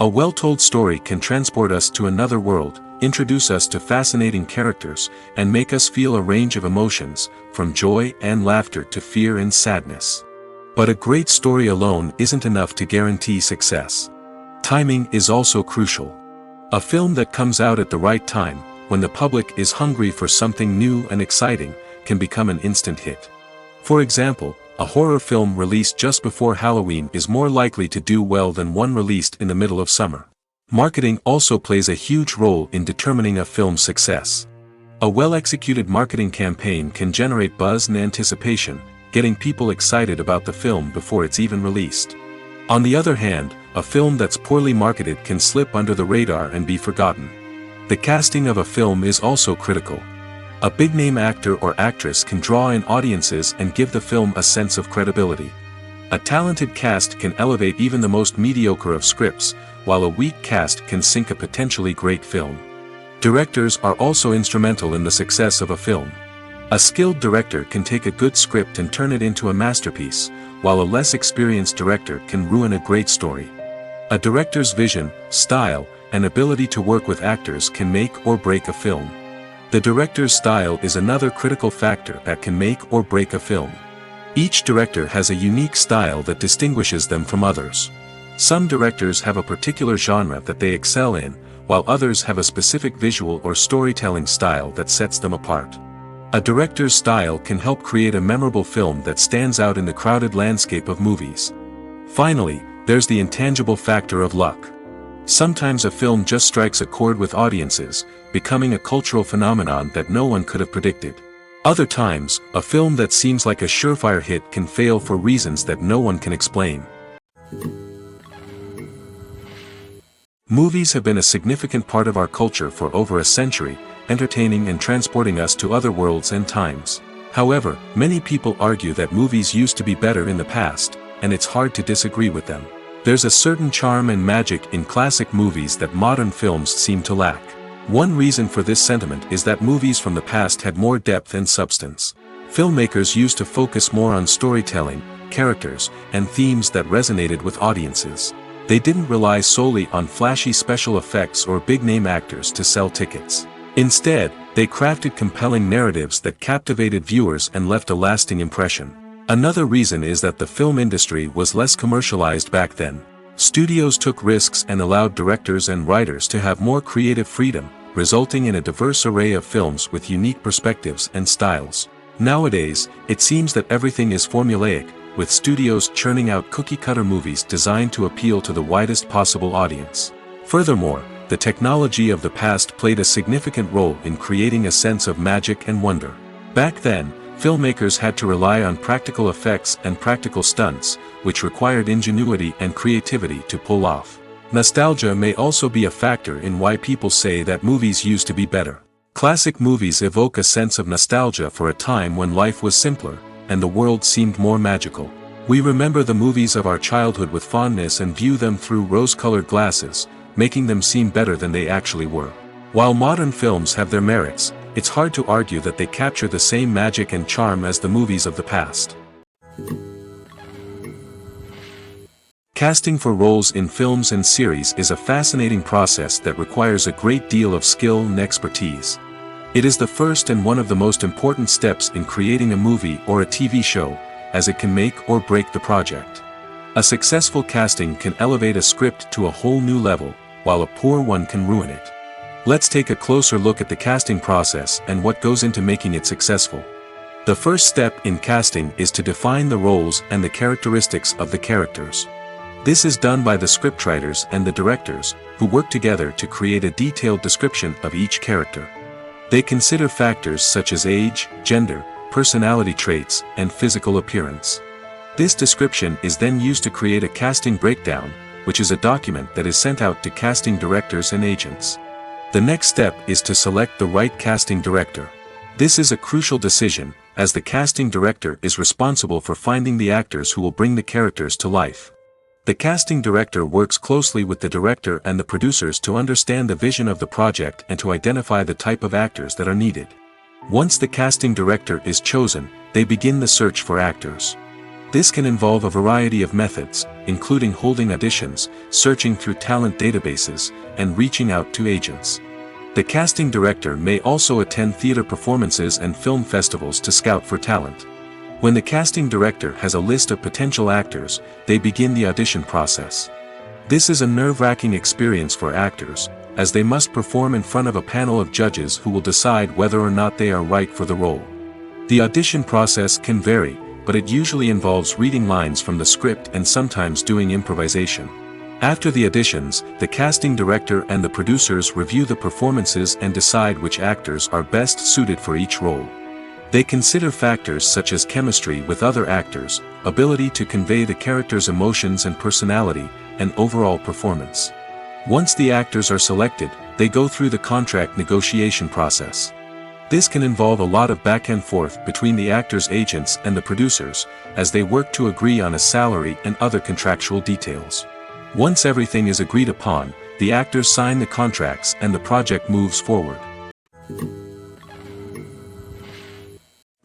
A well-told story can transport us to another world, introduce us to fascinating characters, and make us feel a range of emotions, from joy and laughter to fear and sadness. But a great story alone isn't enough to guarantee success. Timing is also crucial. A film that comes out at the right time, when the public is hungry for something new and exciting, can become an instant hit. For example, a horror film released just before Halloween is more likely to do well than one released in the middle of summer. Marketing also plays a huge role in determining a film's success. A well-executed marketing campaign can generate buzz and anticipation, getting people excited about the film before it's even released. On the other hand, a film that's poorly marketed can slip under the radar and be forgotten. The casting of a film is also critical. A big-name actor or actress can draw in audiences and give the film a sense of credibility. A talented cast can elevate even the most mediocre of scripts, while a weak cast can sink a potentially great film. Directors are also instrumental in the success of a film. A skilled director can take a good script and turn it into a masterpiece, while a less experienced director can ruin a great story. A director's vision, style, and ability to work with actors can make or break a film. The director's style is another critical factor that can make or break a film. Each director has a unique style that distinguishes them from others. Some directors have a particular genre that they excel in, while others have a specific visual or storytelling style that sets them apart. A director's style can help create a memorable film that stands out in the crowded landscape of movies. Finally, there's the intangible factor of luck. Sometimes a film just strikes a chord with audiences, becoming a cultural phenomenon that no one could have predicted. Other times, a film that seems like a surefire hit can fail for reasons that no one can explain. Movies have been a significant part of our culture for over a century, entertaining and transporting us to other worlds and times. However, many people argue that movies used to be better in the past, and it's hard to disagree with them. There's a certain charm and magic in classic movies that modern films seem to lack. One reason for this sentiment is that movies from the past had more depth and substance. Filmmakers used to focus more on storytelling, characters, and themes that resonated with audiences. They didn't rely solely on flashy special effects or big-name actors to sell tickets. Instead, they crafted compelling narratives that captivated viewers and left a lasting impression. Another reason is that the film industry was less commercialized back then. Studios took risks and allowed directors and writers to have more creative freedom, resulting in a diverse array of films with unique perspectives and styles. Nowadays, it seems that everything is formulaic, with studios churning out cookie-cutter movies designed to appeal to the widest possible audience. Furthermore, the technology of the past played a significant role in creating a sense of magic and wonder. Back then, filmmakers had to rely on practical effects and practical stunts, which required ingenuity and creativity to pull off. Nostalgia may also be a factor in why people say that movies used to be better. Classic movies evoke a sense of nostalgia for a time when life was simpler, and the world seemed more magical. We remember the movies of our childhood with fondness and view them through rose-colored glasses, making them seem better than they actually were. While modern films have their merits, it's hard to argue that they capture the same magic and charm as the movies of the past. Casting for roles in films and series is a fascinating process that requires a great deal of skill and expertise. It is the first and one of the most important steps in creating a movie or a TV show, as it can make or break the project. A successful casting can elevate a script to a whole new level, while a poor one can ruin it. Let's take a closer look at the casting process and what goes into making it successful. The first step in casting is to define the roles and the characteristics of the characters. This is done by the scriptwriters and the directors, who work together to create a detailed description of each character. They consider factors such as age, gender, personality traits, and physical appearance. This description is then used to create a casting breakdown, which is a document that is sent out to casting directors and agents. The next step is to select the right casting director. This is a crucial decision, as the casting director is responsible for finding the actors who will bring the characters to life. The casting director works closely with the director and the producers to understand the vision of the project and to identify the type of actors that are needed. Once the casting director is chosen, they begin the search for actors. This can involve a variety of methods, including holding auditions, searching through talent databases, and reaching out to agents. The casting director may also attend theater performances and film festivals to scout for talent. When the casting director has a list of potential actors, they begin the audition process. This is a nerve-wracking experience for actors, as they must perform in front of a panel of judges who will decide whether or not they are right for the role. The audition process can vary, but it usually involves reading lines from the script and sometimes doing improvisation. After the auditions, the casting director and the producers review the performances and decide which actors are best suited for each role. They consider factors such as chemistry with other actors, ability to convey the character's emotions and personality, and overall performance. Once the actors are selected, they go through the contract negotiation process. This can involve a lot of back and forth between the actors' agents and the producers, as they work to agree on a salary and other contractual details. Once everything is agreed upon, the actors sign the contracts and the project moves forward.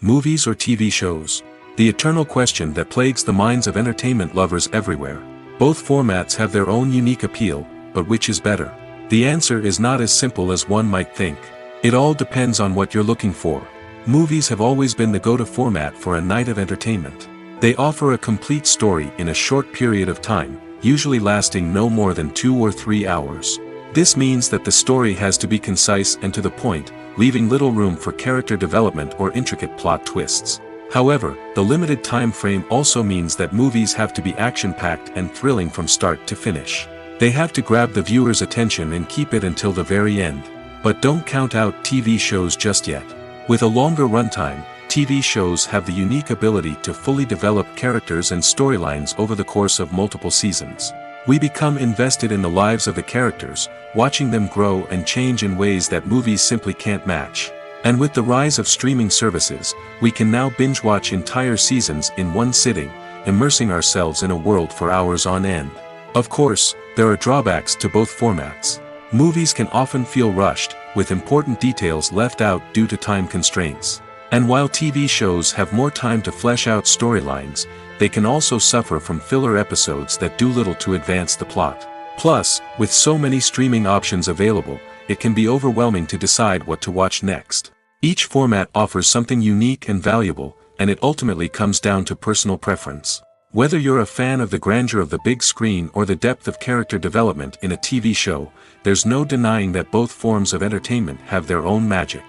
Movies or TV shows? The eternal question that plagues the minds of entertainment lovers everywhere. Both formats have their own unique appeal, but which is better? The answer is not as simple as one might think. It all depends on what you're looking for. Movies have always been the go-to format for a night of entertainment. They offer a complete story in a short period of time, usually lasting no more than 2 or 3 hours. This means that the story has to be concise and to the point, leaving little room for character development or intricate plot twists. However, the limited time frame also means that movies have to be action-packed and thrilling from start to finish. They have to grab the viewer's attention and keep it until the very end. But don't count out TV shows just yet. With a longer runtime, TV shows have the unique ability to fully develop characters and storylines over the course of multiple seasons. We become invested in the lives of the characters, watching them grow and change in ways that movies simply can't match. And with the rise of streaming services, we can now binge-watch entire seasons in one sitting, immersing ourselves in a world for hours on end. Of course, there are drawbacks to both formats. Movies can often feel rushed, with important details left out due to time constraints. And while TV shows have more time to flesh out storylines, they can also suffer from filler episodes that do little to advance the plot. Plus, with so many streaming options available, it can be overwhelming to decide what to watch next. Each format offers something unique and valuable, and it ultimately comes down to personal preference. Whether you're a fan of the grandeur of the big screen or the depth of character development in a TV show, there's no denying that both forms of entertainment have their own magic.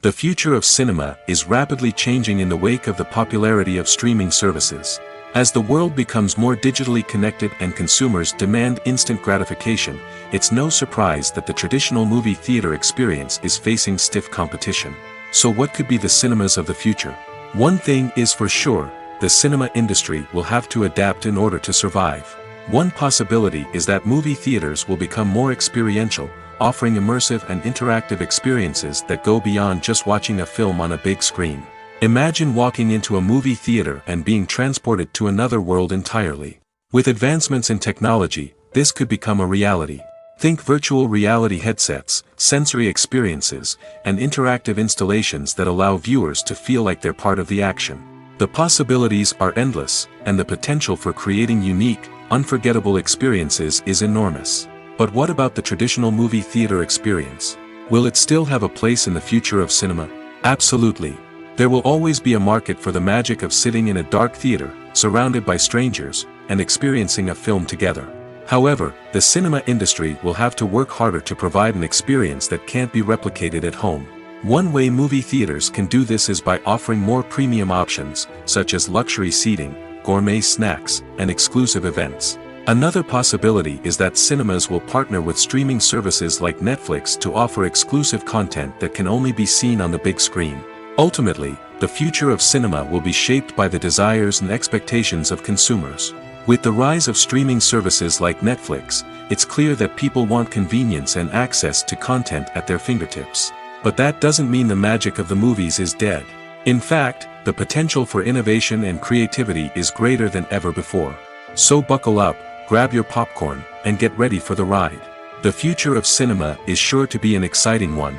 The future of cinema is rapidly changing in the wake of the popularity of streaming services. As the world becomes more digitally connected and consumers demand instant gratification, it's no surprise that the traditional movie theater experience is facing stiff competition. So what could be the cinemas of the future? One thing is for sure, the cinema industry will have to adapt in order to survive. One possibility is that movie theaters will become more experiential, offering immersive and interactive experiences that go beyond just watching a film on a big screen. Imagine walking into a movie theater and being transported to another world entirely. With advancements in technology, this could become a reality. Think virtual reality headsets, sensory experiences, and interactive installations that allow viewers to feel like they're part of the action. The possibilities are endless, and the potential for creating unique, unforgettable experiences is enormous. But what about the traditional movie theater experience? Will it still have a place in the future of cinema? Absolutely. There will always be a market for the magic of sitting in a dark theater, surrounded by strangers, and experiencing a film together. However, the cinema industry will have to work harder to provide an experience that can't be replicated at home. One way movie theaters can do this is by offering more premium options, such as luxury seating, gourmet snacks, and exclusive events. Another possibility is that cinemas will partner with streaming services like Netflix to offer exclusive content that can only be seen on the big screen. Ultimately, the future of cinema will be shaped by the desires and expectations of consumers. With the rise of streaming services like Netflix, it's clear that people want convenience and access to content at their fingertips. But that doesn't mean the magic of the movies is dead. In fact, the potential for innovation and creativity is greater than ever before. So buckle up, grab your popcorn, and get ready for the ride. The future of cinema is sure to be an exciting one.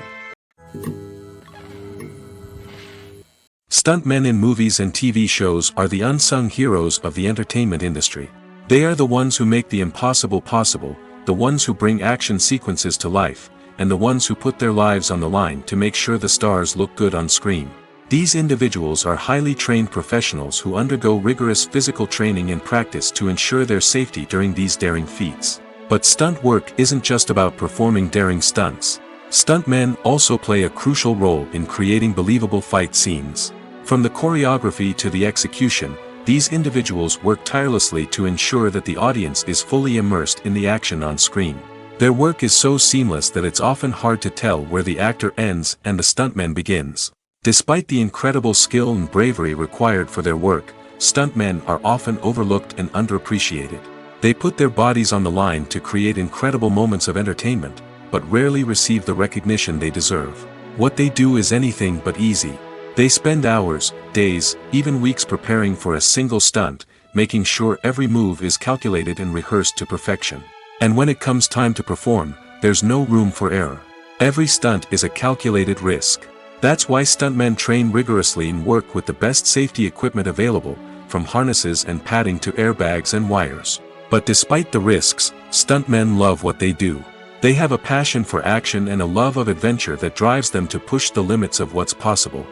Stuntmen in movies and TV shows are the unsung heroes of the entertainment industry. They are the ones who make the impossible possible, the ones who bring action sequences to life, and the ones who put their lives on the line to make sure the stars look good on screen. These individuals are highly trained professionals who undergo rigorous physical training and practice to ensure their safety during these daring feats. But stunt work isn't just about performing daring stunts. Stuntmen also play a crucial role in creating believable fight scenes. From the choreography to the execution, these individuals work tirelessly to ensure that the audience is fully immersed in the action on screen. Their work is so seamless that it's often hard to tell where the actor ends and the stuntman begins. Despite the incredible skill and bravery required for their work, stuntmen are often overlooked and underappreciated. They put their bodies on the line to create incredible moments of entertainment, but rarely receive the recognition they deserve. What they do is anything but easy. They spend hours, days, even weeks preparing for a single stunt, making sure every move is calculated and rehearsed to perfection. And when it comes time to perform, there's no room for error. Every stunt is a calculated risk. That's why stuntmen train rigorously and work with the best safety equipment available, from harnesses and padding to airbags and wires. But despite the risks, stuntmen love what they do. They have a passion for action and a love of adventure that drives them to push the limits of what's possible.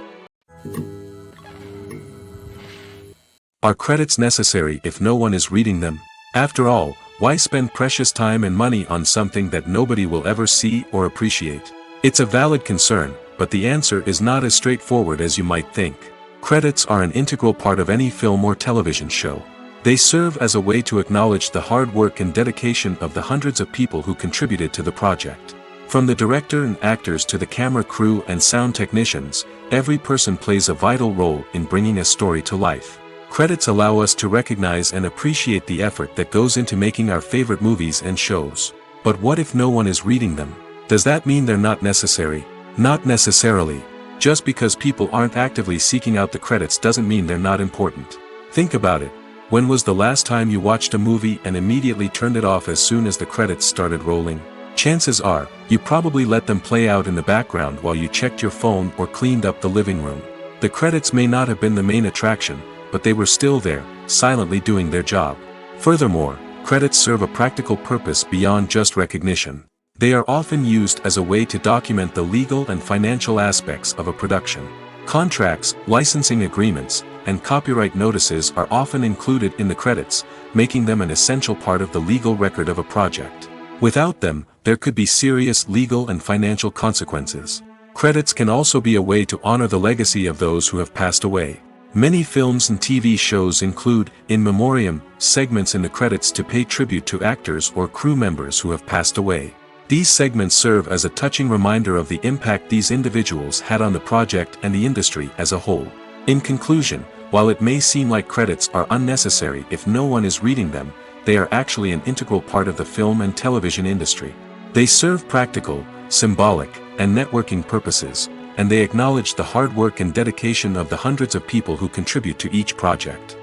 Are credits necessary if no one is reading them? After all, why spend precious time and money on something that nobody will ever see or appreciate? It's a valid concern, but the answer is not as straightforward as you might think. Credits are an integral part of any film or television show. They serve as a way to acknowledge the hard work and dedication of the hundreds of people who contributed to the project. From the director and actors to the camera crew and sound technicians, every person plays a vital role in bringing a story to life. Credits allow us to recognize and appreciate the effort that goes into making our favorite movies and shows. But what if no one is reading them? Does that mean they're not necessary? Not necessarily. Just because people aren't actively seeking out the credits doesn't mean they're not important. Think about it. When was the last time you watched a movie and immediately turned it off as soon as the credits started rolling? Chances are, you probably let them play out in the background while you checked your phone or cleaned up the living room. The credits may not have been the main attraction, but they were still there, silently doing their job. Furthermore, credits serve a practical purpose beyond just recognition. They are often used as a way to document the legal and financial aspects of a production. Contracts, licensing agreements, and copyright notices are often included in the credits, making them an essential part of the legal record of a project. Without them, there could be serious legal and financial consequences. Credits can also be a way to honor the legacy of those who have passed away. Many films and TV shows include, in memoriam, segments in the credits to pay tribute to actors or crew members who have passed away. These segments serve as a touching reminder of the impact these individuals had on the project and the industry as a whole. In conclusion, while it may seem like credits are unnecessary if no one is reading them, they are actually an integral part of the film and television industry. They serve practical, symbolic, and networking purposes, and they acknowledge the hard work and dedication of the hundreds of people who contribute to each project.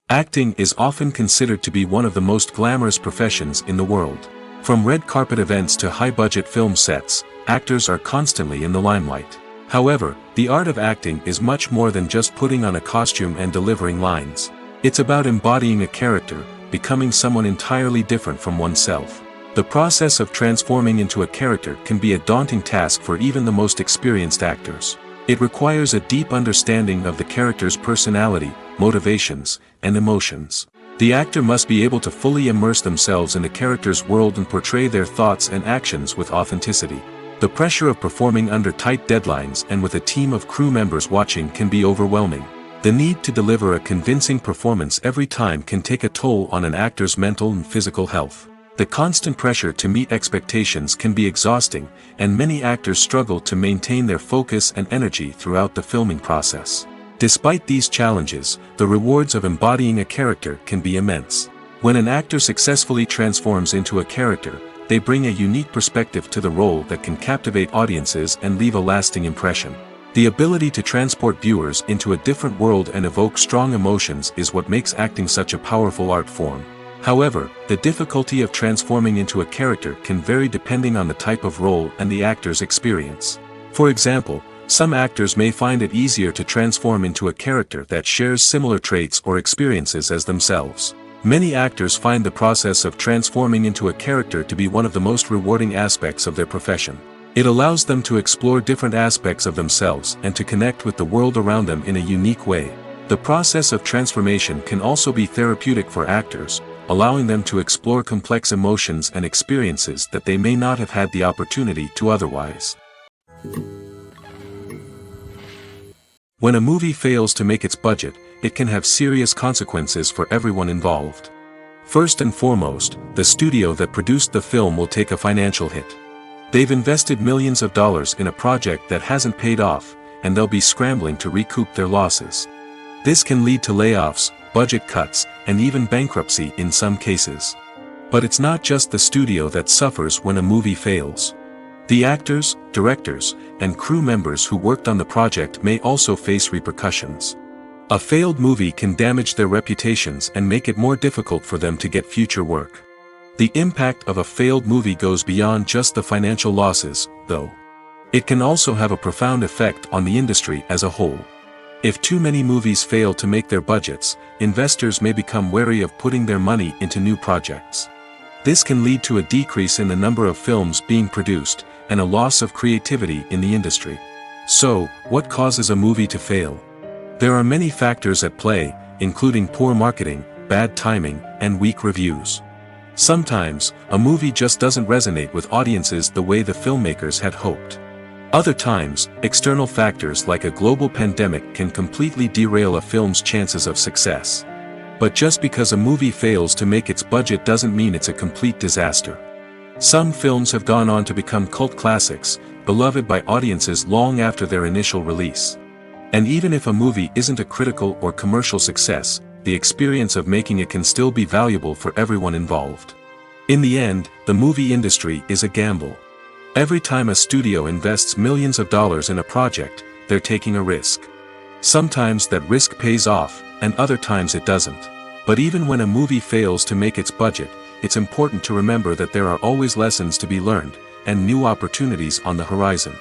Acting is often considered to be one of the most glamorous professions in the world. From red carpet events to high-budget film sets, actors are constantly in the limelight. However, the art of acting is much more than just putting on a costume and delivering lines. It's about embodying a character, becoming someone entirely different from oneself. The process of transforming into a character can be a daunting task for even the most experienced actors. It requires a deep understanding of the character's personality, motivations, and emotions. The actor must be able to fully immerse themselves in the character's world and portray their thoughts and actions with authenticity. The pressure of performing under tight deadlines and with a team of crew members watching can be overwhelming. The need to deliver a convincing performance every time can take a toll on an actor's mental and physical health. The constant pressure to meet expectations can be exhausting, and many actors struggle to maintain their focus and energy throughout the filming process. Despite these challenges, the rewards of embodying a character can be immense. When an actor successfully transforms into a character, they bring a unique perspective to the role that can captivate audiences and leave a lasting impression. The ability to transport viewers into a different world and evoke strong emotions is what makes acting such a powerful art form. However, the difficulty of transforming into a character can vary depending on the type of role and the actor's experience. For example, some actors may find it easier to transform into a character that shares similar traits or experiences as themselves. Many actors find the process of transforming into a character to be one of the most rewarding aspects of their profession. It allows them to explore different aspects of themselves and to connect with the world around them in a unique way. The process of transformation can also be therapeutic for actors, allowing them to explore complex emotions and experiences that they may not have had the opportunity to otherwise. When a movie fails to make its budget, it can have serious consequences for everyone involved. First and foremost, the studio that produced the film will take a financial hit. They've invested millions of dollars in a project that hasn't paid off, and they'll be scrambling to recoup their losses. This can lead to layoffs, budget cuts, and even bankruptcy in some cases. But it's not just the studio that suffers when a movie fails. The actors, directors, and crew members who worked on the project may also face repercussions. A failed movie can damage their reputations and make it more difficult for them to get future work. The impact of a failed movie goes beyond just the financial losses, though. It can also have a profound effect on the industry as a whole. If too many movies fail to make their budgets, investors may become wary of putting their money into new projects. This can lead to a decrease in the number of films being produced, and a loss of creativity in the industry. So, what causes a movie to fail? There are many factors at play, including poor marketing, bad timing, and weak reviews. Sometimes, a movie just doesn't resonate with audiences the way the filmmakers had hoped. Other times, external factors like a global pandemic can completely derail a film's chances of success. But just because a movie fails to make its budget doesn't mean it's a complete disaster. Some films have gone on to become cult classics, beloved by audiences long after their initial release. And even if a movie isn't a critical or commercial success, the experience of making it can still be valuable for everyone involved. In the end, the movie industry is a gamble. Every time a studio invests millions of dollars in a project, they're taking a risk. Sometimes that risk pays off, and other times it doesn't. But even when a movie fails to make its budget, it's important to remember that there are always lessons to be learned, and new opportunities on the horizon.